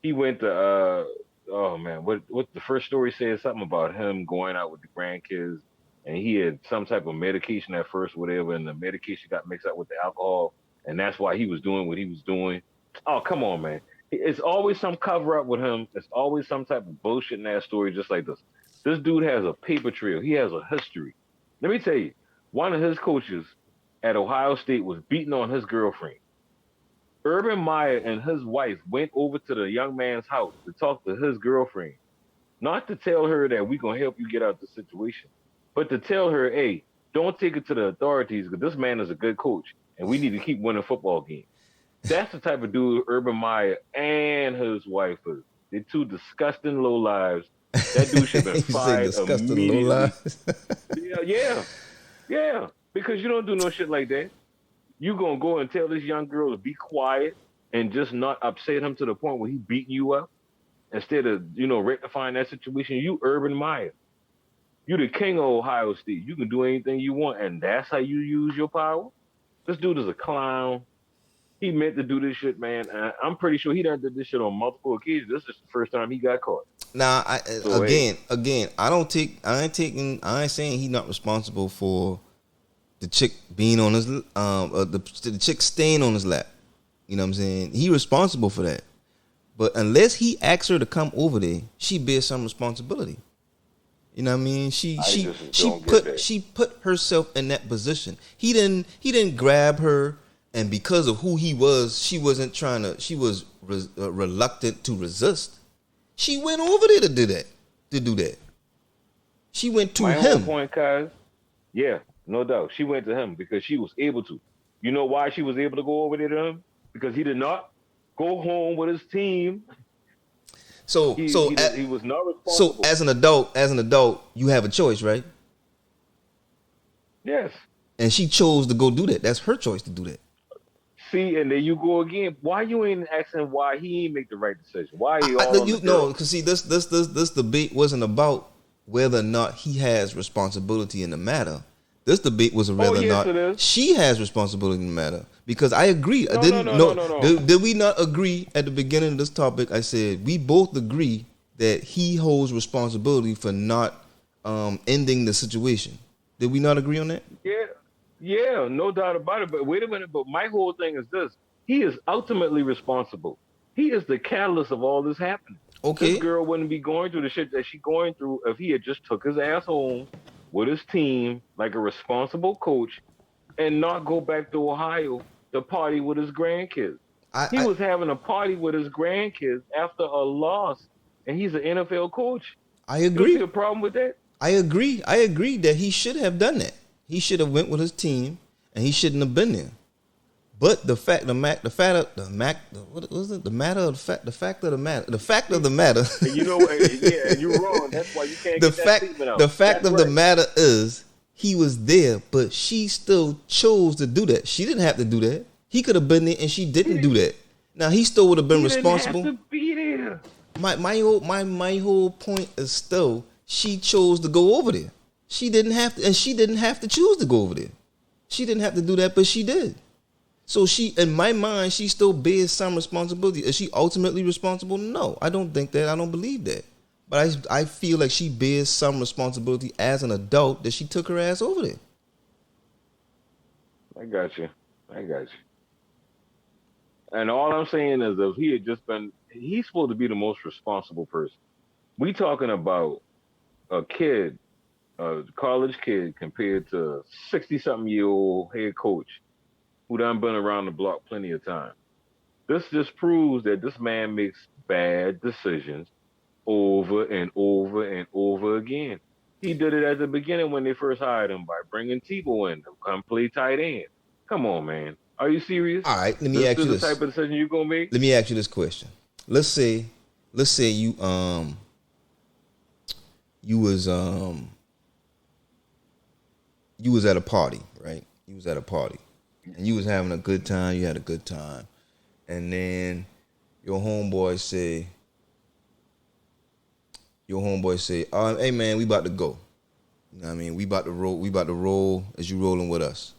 he went to what the first story said something about him going out with the grandkids, and he had some type of medication at first, whatever, and the medication got mixed up with the alcohol, and that's why he was doing what he was doing. Oh, come on, man. It's always some cover up with him. It's always some type of bullshit in that story just like this. This dude has a paper trail. He has a history. Let me tell you, one of his coaches at Ohio State was beating on his girlfriend. Urban Meyer and his wife went over to the young man's house to talk to his girlfriend, not to tell her that we're going to help you get out of the situation, but to tell her, hey, don't take it to the authorities because this man is a good coach and we need to keep winning football games. That's the type of dude Urban Meyer and his wife is. They're two disgusting low lives. That dude should have You been say fired disgusting low immediately. lies. Yeah. Because you don't do no shit like that. You gonna go and tell this young girl to be quiet and just not upset him to the point where he beating you up instead of rectifying that situation. You Urban Meyer. You the king of Ohio State. You can do anything you want, and that's how you use your power. This dude is a clown. He meant to do this shit, man. I'm pretty sure he done did this shit on multiple occasions. This is the first time he got caught. Now, So, again, I ain't saying he not responsible for the chick being on his the chick staying on his lap. You know what I'm saying? He responsible for that. But unless he asks her to come over there, she bears some responsibility. You know what I mean? She put herself in that position. He didn't grab her, and because of who he was, she was reluctant to resist. She went over there to do that. She went to My him. whole point, Kaz, yeah, no doubt. She went to him because she was able to. You know why she was able to go over there to him? Because he did not go home with his team. So He was not responsible. as an adult, you have a choice, right? Yes. And she chose to go do that. That's her choice to do that. See, and there you go again. Why you ain't asking why he ain't make the right decision? Why he all on the girl? Because see, this debate wasn't about whether or not he has responsibility in the matter. This debate was whether or not she has responsibility in the matter. Because I agree. No. Did we not agree at the beginning of this topic? I said we both agree that he holds responsibility for not ending the situation. Did we not agree on that? Yeah, no doubt about it. But wait a minute. But my whole thing is this: he is ultimately responsible. He is the catalyst of all this happening. Okay. This girl wouldn't be going through the shit that she's going through if he had just took his ass home with his team like a responsible coach and not go back to Ohio to party with his grandkids. He was having a party with his grandkids after a loss, and he's an NFL coach. I agree. You see a problem with that? I agree that he should have done that. He should have went with his team, and he shouldn't have been there. But the fact of the matter. And you know, yeah, and you're wrong. That's why you can't get that statement out. The fact That's of the right. matter is, he was there, but she still chose to do that. She didn't have to do that. He could have been there, and she didn't do that. Now he still would have been responsible. Didn't have to be there. My whole point is still, she chose to go over there. She didn't have to, and she didn't have to choose to go over there. She didn't have to do that, but she did. So she, in my mind, she still bears some responsibility. Is she ultimately responsible? No, I don't think that. I don't believe that. But I feel like she bears some responsibility as an adult that she took her ass over there. I got you. And all I'm saying is, if he had just been, he's supposed to be the most responsible person. We talking about a kid, a college kid, compared to a 60-something-year-old head coach who done been around the block plenty of times. This just proves that this man makes bad decisions over and over and over again. He did it at the beginning when they first hired him by bringing Tebow in to come play tight end. Come on, man. Are you serious? All right, let me ask you this. This is the type of decision you gonna make? Let me ask you this question. Let's say you was at a party, right? You was at a party. And you was having a good time, you had a good time. And then your homeboy say, hey man, we about to go. You know what I mean? We about to roll as you rolling with us.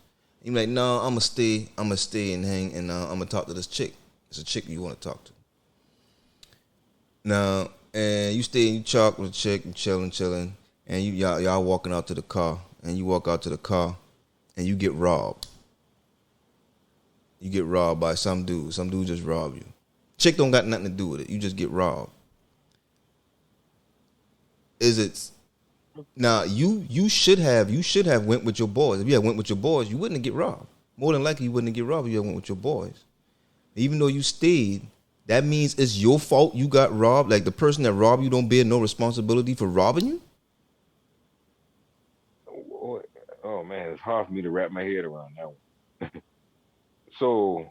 You like, no, I'ma stay and hang, and I'ma talk to this chick. It's a chick you wanna talk to. Now, and you stay and you talk with the chick and chilling, and y'all walking out to the car, and you walk out to the car and you get robbed. You get robbed by some dude. Some dude just robbed you. Chick don't got nothing to do with it. You just get robbed. Is it now? You should have went with your boys. If you had went with your boys, you wouldn't get robbed. More than likely, you wouldn't get robbed if you had went with your boys. Even though you stayed, that means it's your fault you got robbed. Like the person that robbed you don't bear no responsibility for robbing you. Oh man, it's hard for me to wrap my head around that one. So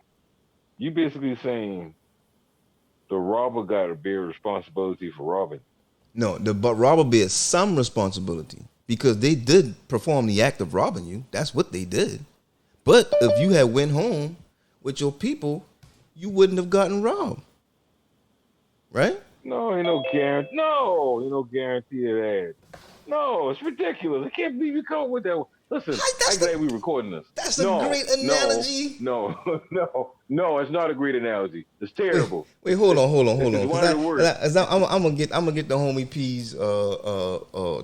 You basically saying the robber got to bear responsibility for robbing. No, but robber bears some responsibility because they did perform the act of robbing you. That's what they did. But if you had went home with your people, you wouldn't have gotten robbed, right? No, ain't no guarantee. No, ain't no guarantee of that. No, it's ridiculous. I can't believe you come up with that. Listen, I'm glad we recording this. That's a great analogy. No, it's not a great analogy. It's terrible. Wait, hold on. It's one of the worst. I'm gonna get the homie P's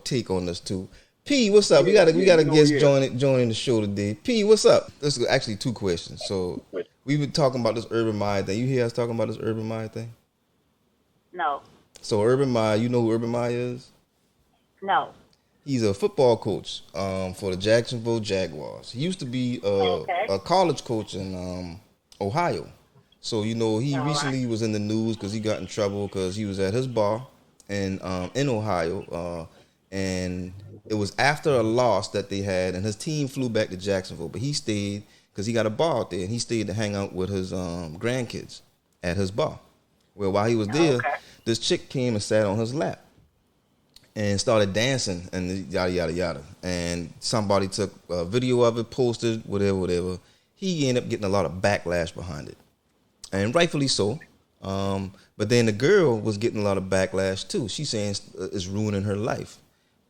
take on this too. P, what's up? We got a guest joining the show today. P, what's up? This is actually two questions. So we were talking about this Urban Meyer thing. You hear us talking about this Urban Meyer thing? No. So Urban Meyer, you know who Urban Meyer is? No. He's a football coach for the Jacksonville Jaguars. He used to be a college coach in Ohio. So, you know, he recently was in the news because he got in trouble because he was at his bar in Ohio. And it was after a loss that they had, and his team flew back to Jacksonville. But he stayed because he got a bar out there, and he stayed to hang out with his grandkids at his bar. Well, while he was there, this chick came and sat on his lap and started dancing and yada, yada, yada. And somebody took a video of it, posted, whatever. He ended up getting a lot of backlash behind it. And rightfully so. But then the girl was getting a lot of backlash too. She's saying it's ruining her life.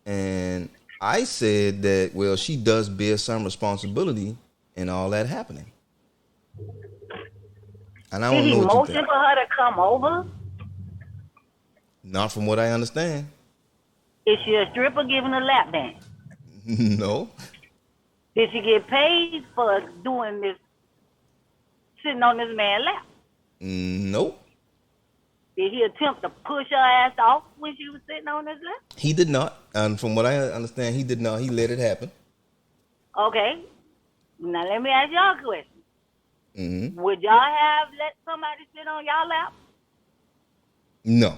And I said that, well, she does bear some responsibility in all that happening. And I don't know what you think. Did he motion for her to come over? Not from what I understand. Is she a stripper giving a lap dance? No. Did she get paid for doing this, sitting on this man's lap? Nope. Did he attempt to push her ass off when she was sitting on his lap? He did not. And from what I understand, he did not. He let it happen. Okay. Now let me ask y'all a question. Mm-hmm. Would y'all have let somebody sit on y'all lap? No.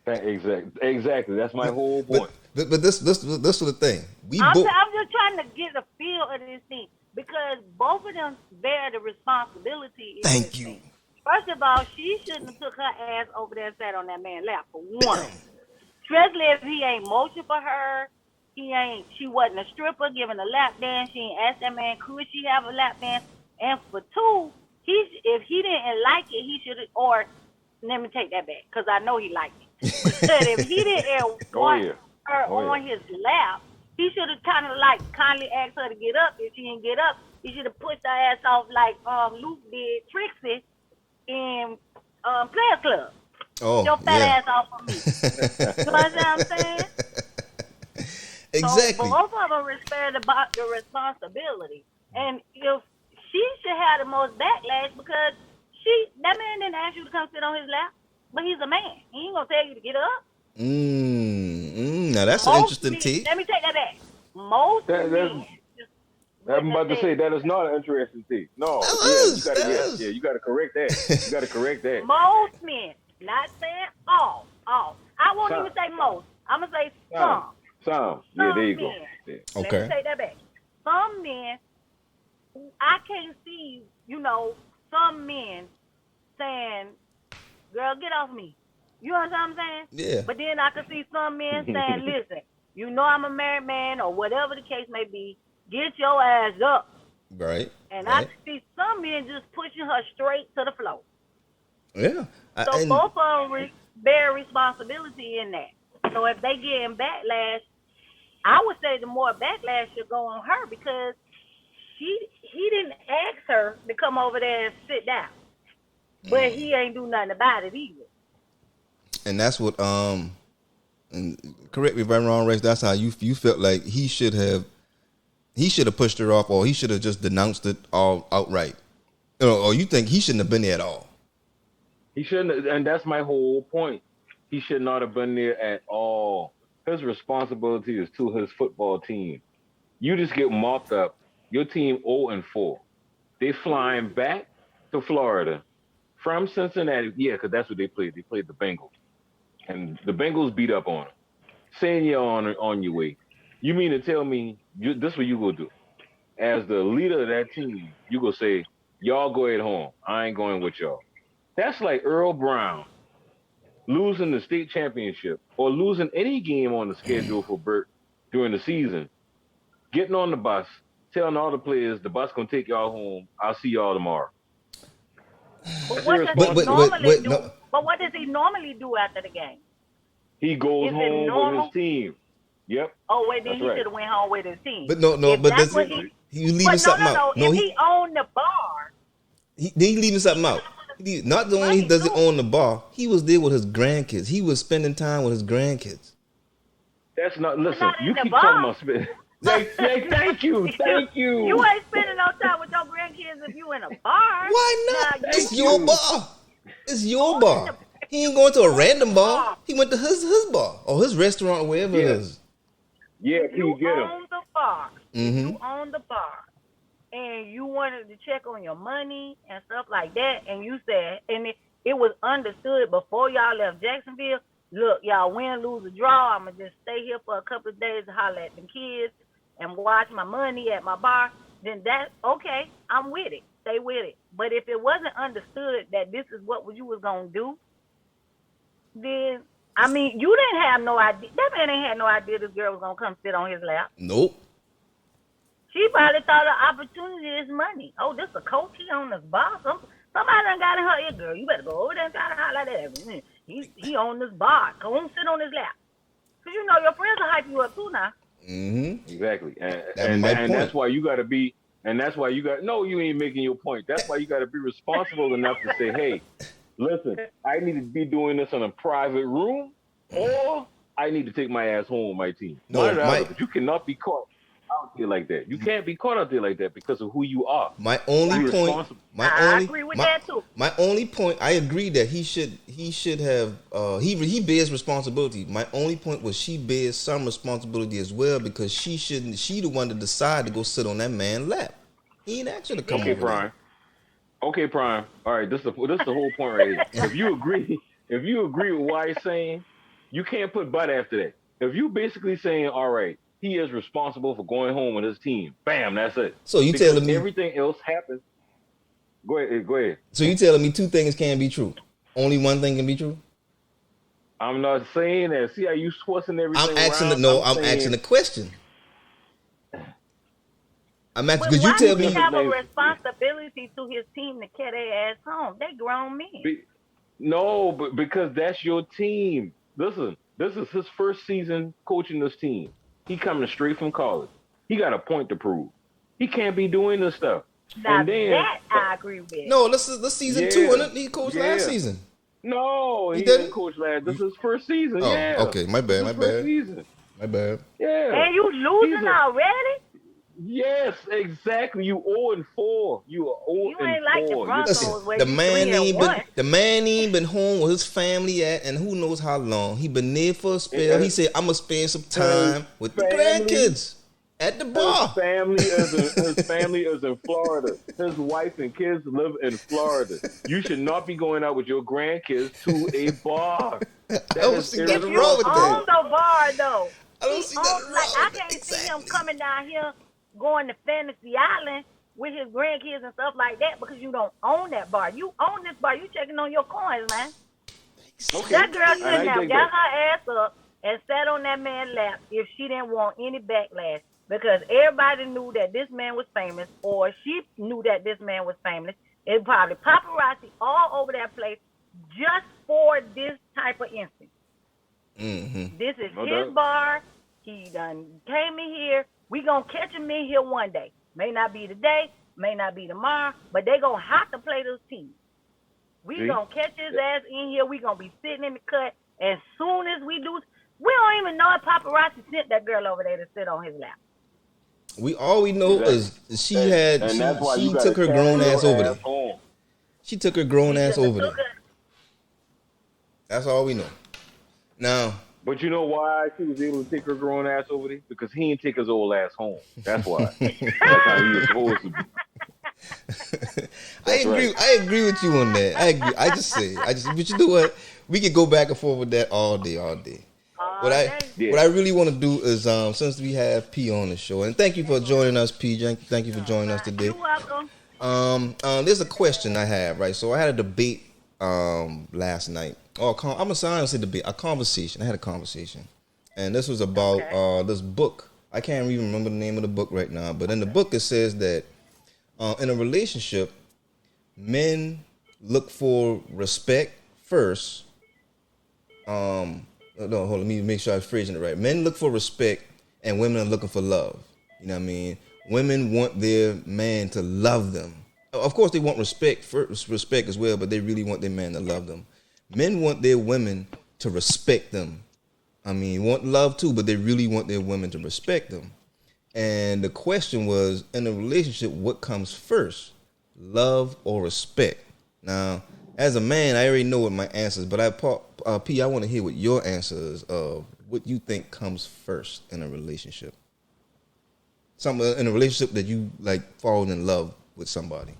Exactly. That's my whole point. But this was the thing. I'm just trying to get a feel of this thing because both of them bear the responsibility. Thank you. Thing. First of all, she shouldn't have took her ass over there and sat on that man's lap for one. Especially if he ain't motion for her. She wasn't a stripper giving a lap dance. She ain't asked that man, could she have a lap dance? And for two, if he didn't like it, he should have, or let me take that back, because I know he liked it. But if he didn't want her on his lap, he should have kind of like kindly asked her to get up. If she didn't get up, he should have pushed her ass off like Luke did Trixie in Players Club. Oh, your fat ass off of me. You know what I'm saying? Exactly. So both of them respect about the responsibility. And if she should have the most backlash because that man didn't ask you to come sit on his lap, but he's a man. He ain't gonna tell you to get up. Now that's an interesting take. Let me take that back. Most men. I'm about to say that is not an interesting take. No, you gotta correct that. You gotta correct that. Most men, not saying all. I won't even say most. I'm gonna say some. Some. Yeah, there you go. Yeah. Okay. Let me take that back. Some men, I can't see, some men saying, girl, get off me. You know what I'm saying? Yeah. But then I can see some men saying, listen, I'm a married man or whatever the case may be, get your ass up. Right. And I can see some men just pushing her straight to the floor. Yeah. So both of them bear responsibility in that. So if they getting backlash, I would say the more backlash should go on her because he didn't ask her to come over there and sit down. But he ain't do nothing about it either. And that's what and correct me if I'm wrong, Rex, that's how you felt like he should have pushed her off or he should have just denounced it all outright. Or you think he shouldn't have been there at all. He shouldn't have, and that's my whole point. He should not have been there at all. His responsibility is to his football team. You just get mopped up. Your team 0-4. They flying back to Florida from Cincinnati. Yeah, because that's what they played. They played the Bengals. And the Bengals beat up on them. Saying you're on your way. You mean to tell me, this is what you going to do. As the leader of that team, you going to say, Y'all go ahead home. I ain't going with y'all. That's like Earl Brown losing the state championship or losing any game on the schedule for Burt during the season, getting on the bus, telling all the players the bus gonna take y'all home. I'll see y'all tomorrow. But what does he normally do? But what does he normally do after the game? He goes Is it home normal? with his team. Yep. Oh wait, then That's he right. should have went home with his team. But no, If but that's that's what he- you leaving But something out. if he owned the bar, Then he leaving something out. Not the only he doesn't own the bar, he was there with his grandkids. He was spending time with his grandkids. That's not. Listen, not in you the keep bar. talking about spending. Thank you. you ain't spending no time with your grandkids if you in a bar. Why not? Now, It's your bar. It's your bar. He ain't going to a random bar. He went to his bar or his restaurant, wherever it Yeah. is. Yeah, You P, get him. own the bar. Mm-hmm. You own the bar. And you wanted to check on your money and stuff like that. And you said, and it was understood before y'all left Jacksonville, look, y'all win, lose, or draw. I'm going to just stay here for a couple of days to holler at them kids and watch my money at my bar. Then that's okay. I'm with it. Stay with it. But if it wasn't understood that this is what you was going to do, then, I mean, you didn't have no idea. That man ain't had no idea this girl was going to come sit on his lap. Nope. She probably thought the opportunity is money. Oh, this a coach, he on this bar. Somebody done got in her ear, girl. You better go over there and try to holler at that. He on this bar. Go on, sit on his lap. Because you know your friends will hype you up too now. Mm-hmm. Exactly. That's And my point. that's why you got to be. And that's why you got. No, you ain't making your point. That's why you got to be responsible enough to say, hey, listen, I need to be doing this in a private room, or I need to take my ass home with my team. No, One or the my- other, but you cannot be caught out there like that. You can't be caught out there like that because of who you are. My only Be point. responsible. I agree with that too. My only point. I agree that he should have. He bears responsibility. My only point was she bears some responsibility as well because she shouldn't. She the one to decide to go sit on that man's lap. He ain't asked her to come Okay, over there. Prime. Okay, Prime. All right, this is the whole point right here. If you agree with what he's saying, you can't put but after that. If you basically saying, all right, he is responsible for going home with his team. Bam, that's it. So you Because telling me? everything else happens. Go ahead. So you telling me two things can't be true? Only one thing can be true? I'm not saying that. See how you twisting everything I'm asking. around? I'm asking a question. I'm asking But because why you tell does he me. have a responsibility to his team to carry their ass home? They grown men. No, but because that's your team. Listen, this is his first season coaching this team. He coming straight from college. He got a point to prove. He can't be doing this stuff. Now And then that I agree with. No, this is season Yeah. 2, and he coached last Yeah. season. no, He he didn't? didn't coach last. This is his first season. Oh, yeah. okay. My bad. My His first bad. season. My bad. Yeah. And you losing He's a- already? Yes, exactly. You 0-4. You are 0-4. You ain't like the Broncos. Listen, where the you man 3-1. ain't been home with his family at, and who knows how long. He been there for a spell. Yeah. He said, "I'm gonna spend some time with the family- grandkids at the bar." His family is in Florida. His wife and kids live in Florida. You should not be going out with your grandkids to a bar. I don't is see nothing irresponsible. wrong with On that. the bar though. I don't He see nothing owns- like wrong I with that. can't see him Exactly. coming down here going to Fantasy Island with his grandkids and stuff like that because you don't own that bar. You own this bar. You checking on your coins, man. Okay. That girl And I shouldn't have dig got that. her ass up and sat on that man's lap if she didn't want any backlash because everybody knew that this man was famous or she knew that this man was famous. It probably paparazzi all over that place just for this type of instance. Mm-hmm. This is No his doubt. bar. He done came in here. We gonna catch him in here one day. May not be today, may not be tomorrow, but they gonna have to play this team. We See? gonna catch his ass in here. We gonna be sitting in the cut. As soon as we do, we don't even know if paparazzi sent that girl over there to sit on his lap. All we know is she that's why you gotta took her carry grown your ass over there. home. She took her grown ass Should've over there. took her- That's all we know. Now, But you know why she was able to take her grown ass over there? Because he didn't take his old ass home. That's why. That's how he was supposed to be. I agree with you on that. I agree. But you know what? We could go back and forth with that all day. What I really want to do is, since we have P on the show, and thank you for joining us, P. Thank you for joining us today. You're welcome. There's a question I have, right? So I had a debate last night. I'm a say debate, a conversation. I had a conversation, and this was about this book. I can't even remember the name of the book right now, but in the book it says that in a relationship, men look for respect first. No, hold on, let me make sure I'm phrasing it right. Men look for respect, and women are looking for love. You know what I mean? Women want their man to love them. Of course, they want respect as well, but they really want their man to love them. Men want their women to respect them. I mean, want love too, but they really want their women to respect them. And the question was, in a relationship, what comes first, love or respect? Now, as a man, I already know what my answer is, but P, I want to hear what your answer is of what you think comes first in a relationship. Something in a relationship that you like fall in love with somebody.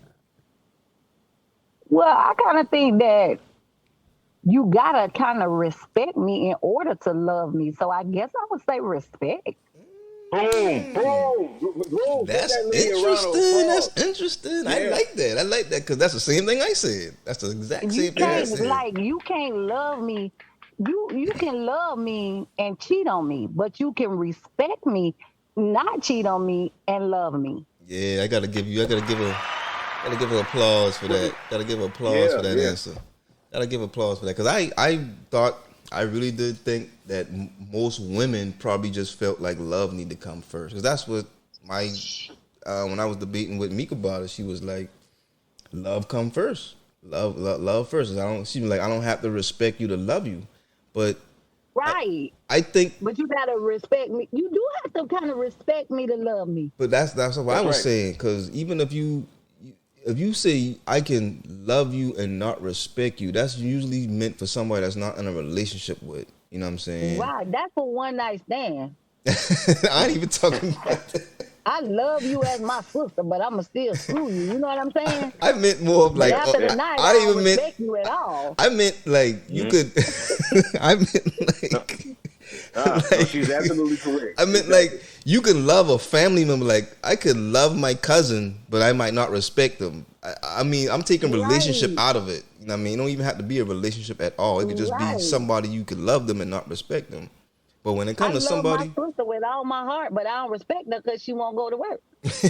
Well, I kind of think that you gotta kind of respect me in order to love me. So I guess I would say respect. Boom, boom. That's interesting. That's interesting. Yeah. I like that because that's the same thing I said. That's the exact same thing I said. Like, you can't love me. You can love me and cheat on me, but you can respect me, not cheat on me, and love me. Yeah, I gotta give her applause for that. Gotta give her applause for that answer. Gotta give applause for that because I really did think that most women probably just felt like love need to come first, because that's what when I was debating with Meek about it, she was like, love come first, love first. She was like, I don't have to respect you to love you, but right. I think, but you gotta respect me. You do have to kind of respect me to love me. But that's what I was saying, because even if you say I can love you and not respect you, that's usually meant for somebody that's not in a relationship with. You know what I'm saying? Right. That's a one night stand. I ain't even talking about that. I love you as my sister, but I'ma still screw you. You know what I'm saying? I meant more of like, after the night, I don't respect you at all. I meant like you could. I meant like. No, she's absolutely correct. I meant like you can love a family member. Like I could love my cousin, but I might not respect them. I mean, I'm taking relationship out of it. You know what I mean? It don't even have to be a relationship at all. It could just be somebody you could love them and not respect them. But when it comes to somebody, I love my sister with all my heart, but I don't respect her because she won't go to work.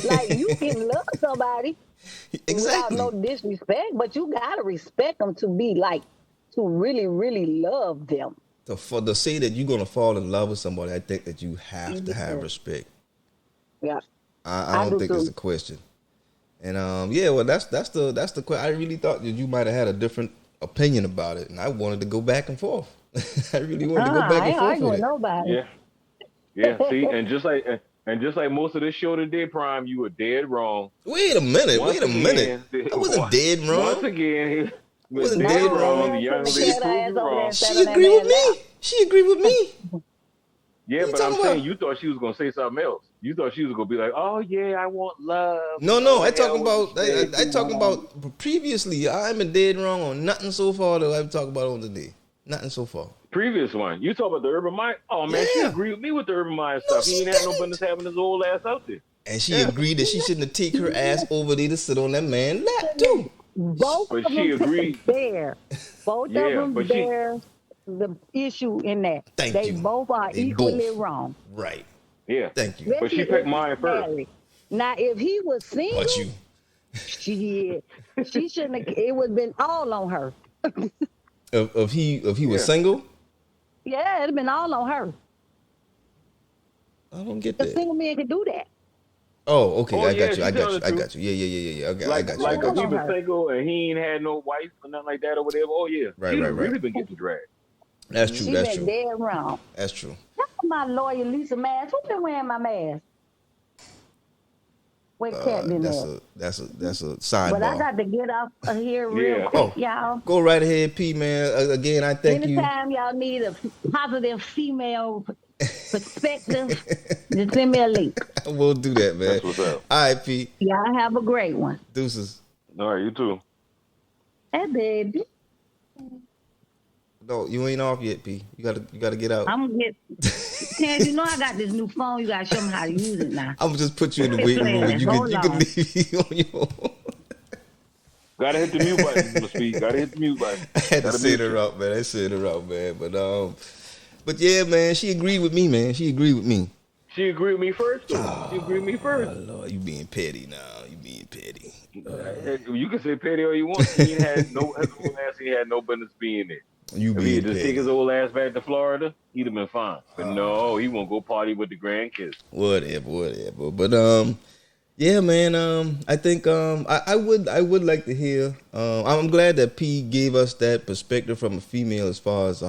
Like, you can love somebody without no disrespect, but you gotta respect them to be like, to really, really love them. To say that you're gonna fall in love with somebody, I think that you have to have respect. Yeah, I don't think it's a question. And well, that's the question. I really thought that you might have had a different opinion about it, and I wanted to go back and forth. I really wanted to go back and forth with it. Nobody. Yeah. See, and just like most of this show today, Prime, you were dead wrong. Wait a minute. I wasn't dead wrong. Once again, he was wasn't dead dead wrong. The young lady proved wrong. She agreed with me. Yeah, but I'm saying you thought she was gonna say something else. You thought she was gonna be like, "Oh yeah, I want love." No, I talking about previously. I'm dead wrong on nothing so far that I've talked about on today. Nothing so far. Previous one, you talk about the urban mind. Oh man, she agreed with me with the urban mind stuff. He ain't had no business having his old ass out there. And she agreed that she shouldn't have taken her ass over there to sit on that man's lap too. Both of them agreed. Bear. Both of them bear the issue in that. They both are equally wrong. Right. Yeah. Thank you. But she picked mine first. Now, if he was single, but you. she shouldn't have. It would have been all on her. If he was single? Yeah, it'd have been all on her. I don't get that. A single man can do that. Oh, okay. I got you. Yeah. I got you. Like if he was single and he ain't had no wife or nothing like that or whatever. Oh yeah. Right. Really been getting dragged. That's true. She That's true. Dead wrong. That's true. That's my lawyer, Lisa mask. Who been wearing my mask? Wait, Cat been there. That's a sidebar. But I got to get off of here real quick, y'all. Go right ahead, P, man. Again, I thank you. Anytime y'all need a positive female perspective, just send me a link. We'll do that, man. That's what's up. All right, P. Y'all have a great one. Deuces. All right, you too. Hey, baby. No, you ain't off yet, P. You gotta get out. I'm gonna get. Ted, you know I got this new phone. You gotta show me how to use it now. I'm gonna just put you in the waiting room. And you can leave on your own. Gotta hit the mute button, speak. Gotta hit the mute button. I had to Gotta sit mute her you. up, man. I set her up, man. But yeah, man, she agreed with me, man. She agreed with me. She agreed with me first, though. She agreed with me first. Oh, Lord, you being petty now. You being petty. You can say petty all you want. He ain't had no his old ass. He had no business being there. You If he being had just petty. take his old ass back to Florida, he'd have been fine. But no, he won't go party with the grandkids. Whatever. But yeah, man. I think I would like to hear. I'm glad that P gave us that perspective from a female as far as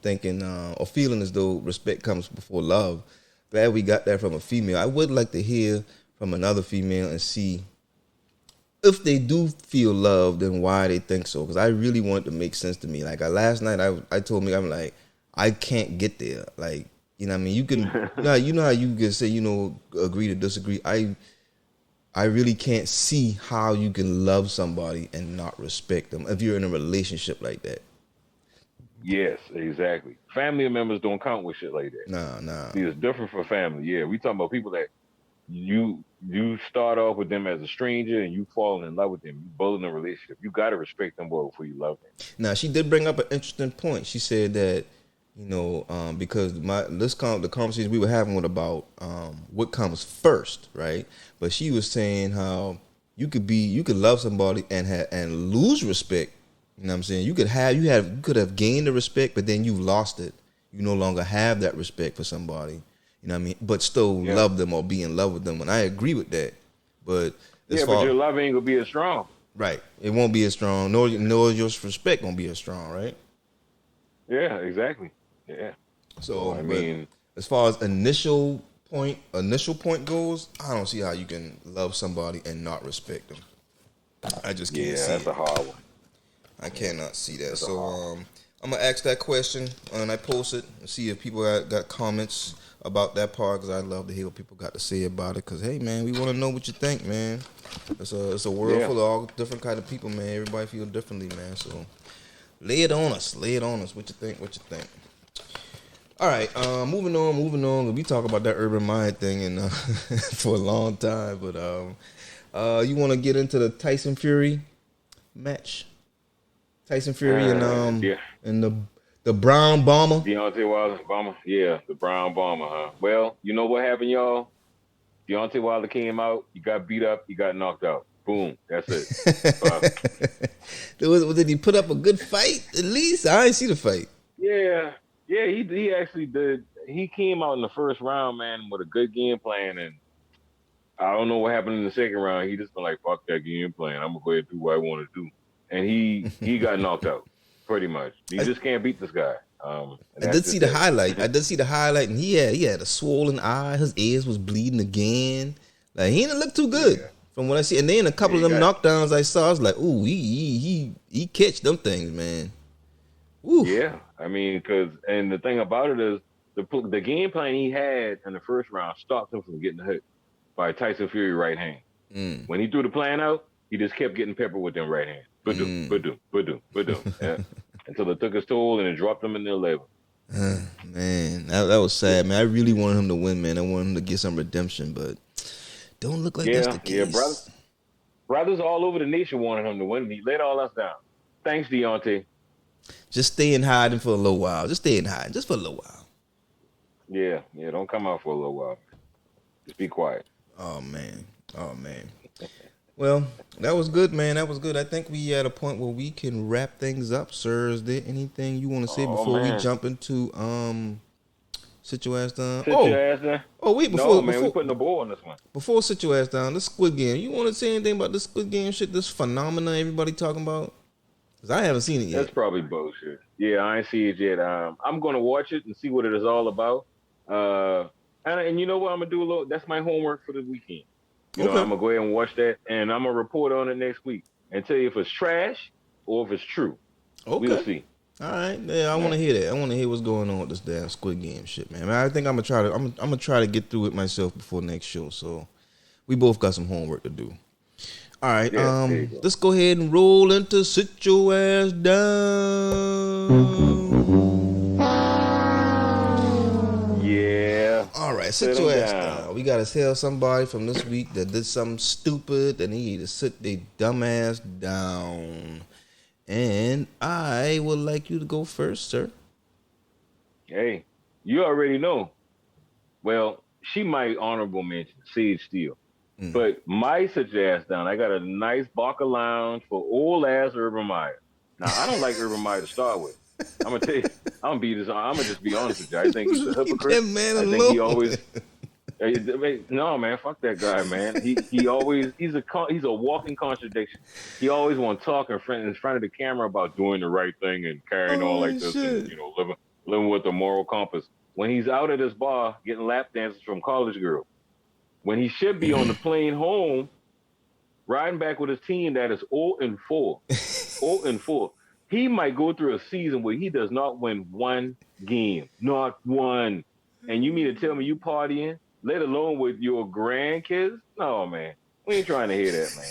thinking or feeling as though respect comes before love. Glad we got that from a female. I would like to hear from another female and see if they do feel loved and why they think so. Because I really want it to make sense to me. Like last night, I told me, I'm like, I can't get there. Like, you know what I mean? You can, you know how you can say, agree to disagree. I really can't see how you can love somebody and not respect them if you're in a relationship like that. Yes, exactly. Family members don't count with shit like that. Nah. See, it's different for family. Yeah, we talking about people that you start off with them as a stranger and you fall in love with them. You both in a relationship. You got to respect them well before you love them. Now, she did bring up an interesting point. She said that, because the conversations we were having were about what comes first, right? But she was saying how you could love somebody and lose respect. You know what I'm saying? You could have gained the respect, but then you lost it. You no longer have that respect for somebody. You know what I mean? But still love them or be in love with them. And I agree with that. But but your love ain't gonna be as strong. Right. It won't be as strong, nor your respect won't be as strong, right? Yeah, exactly. Yeah. So I mean, as far as initial point goes, I don't see how you can love somebody and not respect them. I just can't see that's it. a hard one. I cannot see that. So I'm gonna ask that question and I post it and see if people got comments about that part, because I'd love to hear what people got to say about it. Because hey, man, we want to know what you think, man. It's a world full of all different kind of people, man. Everybody feel differently, man. So lay it on us. What you think? All right, moving on. We talk about that urban mind thing and for a long time, but you want to get into the Tyson Fury match? Tyson Fury and the Brown Bomber. Deontay Wilder, Bomber. Yeah, the Brown Bomber, huh? Well, you know what happened, y'all? Deontay Wilder came out. He got beat up. He got knocked out. Boom. That's it. Did he put up a good fight? At least I didn't see the fight. Yeah, he actually did. He came out in the first round, man, with a good game plan, and I don't know what happened in the second round. He just been like, "Fuck that game plan. I'm gonna go ahead and do what I want to do," and he got knocked out pretty much. You just can't beat this guy. I did see the highlight. And he had a swollen eye. His ears was bleeding again. Like he didn't look too good from what I see. And then a couple of them knockdown I saw, I was like, "Ooh, he catch them things, man." Ooh. Yeah, I mean, and the thing about it is the game plan he had in the first round stopped him from getting hit by Tyson Fury right hand. When he threw the plan out, he just kept getting peppered with them right hands. Ba-doom. Yeah. Until it took his toll and it dropped him in the 11. Man, that was sad, man. I really wanted him to win, man. I wanted him to get some redemption, but don't look like that's the case. Yeah, brothers all over the nation wanted him to win. He let all us down. Thanks, Deontay. Just stay in hiding for a little while. Just stay in hiding, just for a little while. Yeah, don't come out for a little while. Just be quiet. Oh man. Well, that was good, man. That was good. I think we at a point where we can wrap things up, sir. Is there anything you want to say before we jump into Sit Your Ass Down? Wait, before we putting the ball on this one. Before Sit Your Ass Down, this Squid Game. You want to say anything about this Squid Game shit? This phenomena everybody talking about? Because I haven't seen it yet. That's probably bullshit. Yeah, I ain't see it yet. I'm gonna watch it and see what it is all about. And you know what? I'm gonna do that's my homework for the weekend. I'm gonna go ahead and watch that, and I'm gonna report on it next week and tell you if it's trash or if it's true. Okay. We'll see. All right. Yeah, I want to hear that. I want to hear what's going on with this damn Squid Game shit, man. I think I'm gonna try to get through it myself before next show. So we both got some homework to do. All right. Let's go ahead and roll into Sit Your Ass Down. Yeah. All right, sit Sit your 'em ass down. down. We gotta tell somebody from this week that did something stupid, and they need to sit their dumb ass down. And I would like you to go first, sir. Hey, you already know. Well, she might honorable mention Sage Steele. But my sit your ass down. I got a nice Barker Lounge for old ass Urban Meyer. Now I don't like Urban Meyer to start with. I'm gonna tell you. I'm gonna just be honest with you. I think he's a hypocrite. That man I think he alone. always. No man, fuck that guy, man. He's a walking contradiction. He always want to talk in front of the camera about doing the right thing and carrying on like this, shit. and living with a moral compass. When he's out at his bar getting lap dances from college girls, when he should be on the plane home, riding back with his team that is 0-4, 0-4. He might go through a season where he does not win one game, not one. And you mean to tell me you partying, let alone with your grandkids? No, man. We ain't trying to hear that, man.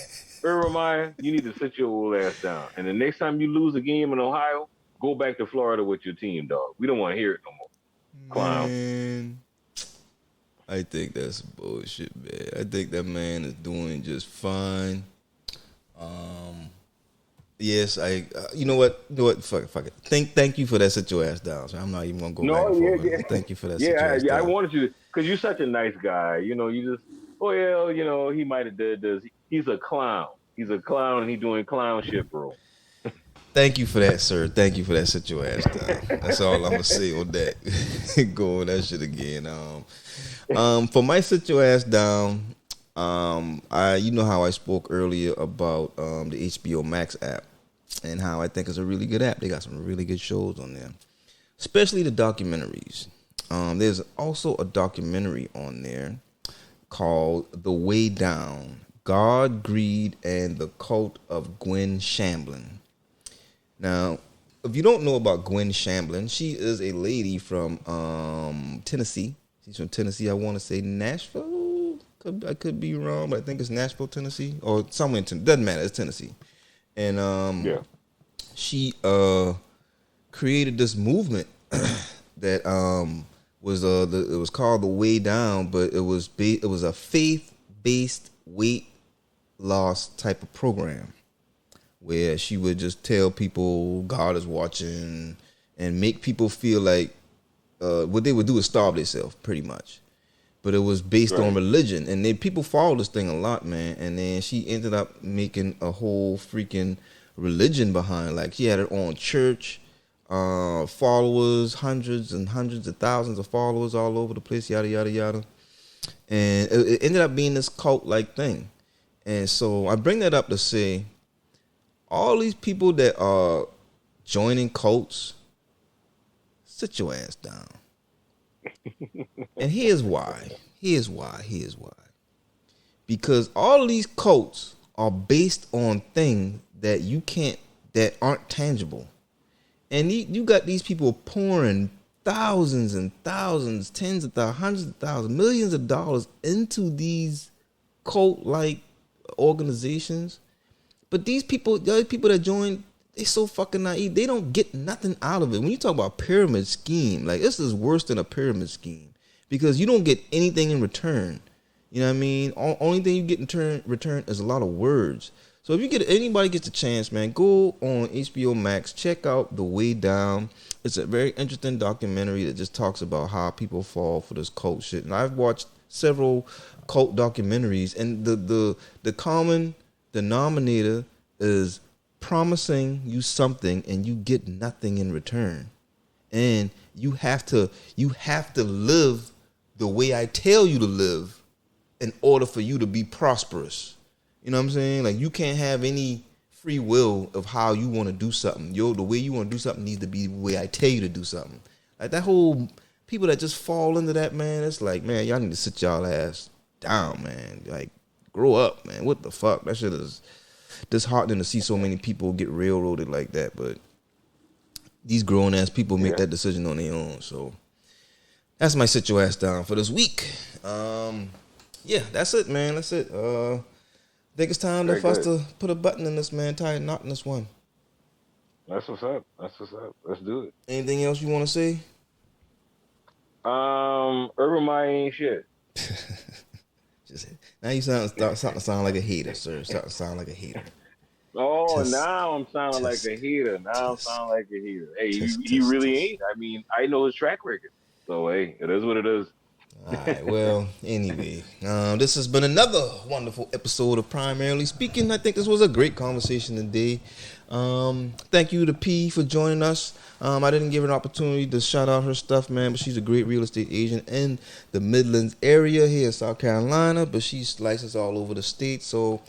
Urban Meyer, you need to sit your old ass down. And the next time you lose a game in Ohio, go back to Florida with your team, dog. We don't want to hear it no more. Clown. Man, I think that's bullshit, man. I think that man is doing just fine. Yes, you know what? Fuck it. Thank you for that. Sit your ass down. So I'm not even gonna go back and forth. Yeah. Thank you for that. Sit your ass I down. wanted you to, because you're such a nice guy. You know, you just, he might have did this. He's a clown. He's a clown, and he's doing clown shit, bro. Thank you for that, sir. Thank you for that. Sit your ass down. That's all I'm gonna say on that. Go on that shit again. For my sit your ass down, you know how I spoke earlier about the HBO Max app and how I think it's a really good app. They got some really good shows on there, especially the documentaries. There's also a documentary on there called The Way Down: God, Greed, and the Cult of Gwen Shamblin. Now, if you don't know about Gwen Shamblin, she is a lady from Tennessee. She's from Tennessee. I want to say Nashville. I could be wrong, but I think it's Nashville, Tennessee, or somewhere in Tennessee. Doesn't matter. It's Tennessee. And she created this movement that it was called The Way Down, but it was a faith-based weight loss type of program, where she would just tell people God is watching and make people feel like what they would do is starve themselves, pretty much. But it was based on religion, and then people follow this thing a lot, man. And then she ended up making a whole freaking religion behind. Like, she had her own church, followers, hundreds and hundreds of thousands of followers all over the place, yada yada yada. And it ended up being this cult-like thing. And so I bring that up to say, all these people that are joining cults, sit your ass down. And here's why. Because all of these cults are based on things that aren't tangible. And you got these people pouring thousands and thousands, tens of thousands, hundreds of thousands, millions of dollars into these cult-like organizations. But these people, the other people that join, they so fucking naive. They don't get nothing out of it. When you talk about pyramid scheme, like, this is worse than a pyramid scheme, because you don't get anything in return. You know what I mean? Only thing you get in return is a lot of words. So if anybody gets a chance, man, go on HBO Max, check out The Way Down. It's a very interesting documentary that just talks about how people fall for this cult shit. And I've watched several cult documentaries, and the common denominator is promising you something and you get nothing in return. And you have to live the way I tell you to live in order for you to be prosperous. You know what I'm saying? Like, you can't have any free will of how you want to do something. The way you want to do something needs to be the way I tell you to do something. Like, that whole people that just fall into that, man, it's like, man, y'all need to sit y'all ass down, man. Like, grow up, man. What the fuck? That shit is disheartening to see so many people get railroaded like that. But these grown ass people make that decision on their own. So that's my sit your ass down for this week. Yeah, that's it, man. That's it. I think it's time for us to put a button in this, man. Tie a knot in this one. That's what's up. Let's do it. Anything else you want to say? Urban Meyer ain't shit. Just now you starting to sound like a hater, sir. Starting to sound like a hater. Oh, Just- now I'm sounding like a hater. Now I'm just- sounding like a hater. Hey, just- he just- really just- ain't. I mean, I know his track record. So, hey, it is what it is. All right. Well, anyway, this has been another wonderful episode of Primarily Speaking. I think this was a great conversation today. Thank you to P for joining us. I didn't give her an opportunity to shout out her stuff, man, but she's a great real estate agent in the Midlands area here in South Carolina, but she's licensed all over the state. So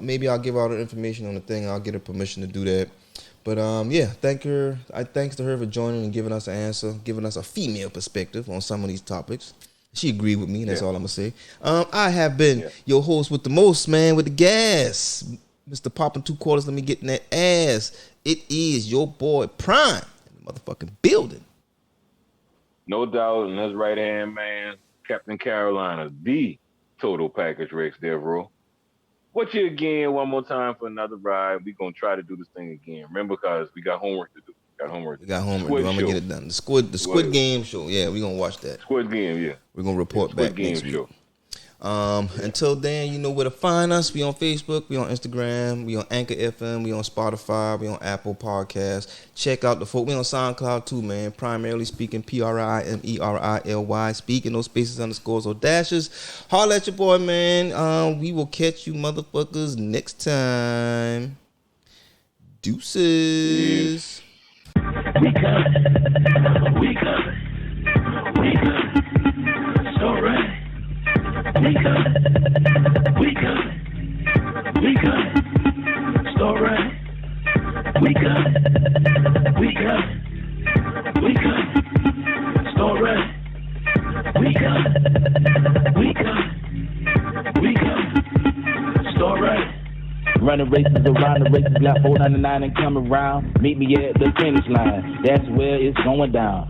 maybe I'll give out her information on the thing. I'll get her permission to do that. But yeah, thanks to her for joining and giving us an answer, giving us a female perspective on some of these topics. She agreed with me. That's all I'm gonna say. I have been your host with the most, man, with the gas, Mr. Popping 2 quarters. Let me get in that ass. It is your boy Prime in the motherfucking building. No doubt. And his right hand man, Captain Carolina, the total package Rex Devereaux. What you again one more time for another ride. We're going to try to do this thing again. Remember, because we got homework to do. We got homework. Squid I'm gonna Show. get it done. The Squid Game show. Yeah, we're gonna watch that. Squid Game, yeah. We're gonna report Squid back Game next week. show. Until then, you know where to find us. We on Facebook, we on Instagram, we on Anchor FM, we on Spotify, we on Apple Podcasts. Check out the folk. We on SoundCloud too, man. Primarily Speaking, Primerily. Speaking, no spaces, underscores, or dashes. Holla at your boy, man. We will catch you motherfuckers next time. Deuces. We coming. We coming. We coming. It's alright. We coming. We coming. We coming. It's alright. We coming. We coming. We coming. It's alright. We coming. We coming. We coming. It's alright. Running races around the races, got 499 and coming round. Meet me at the finish line. That's where it's going down.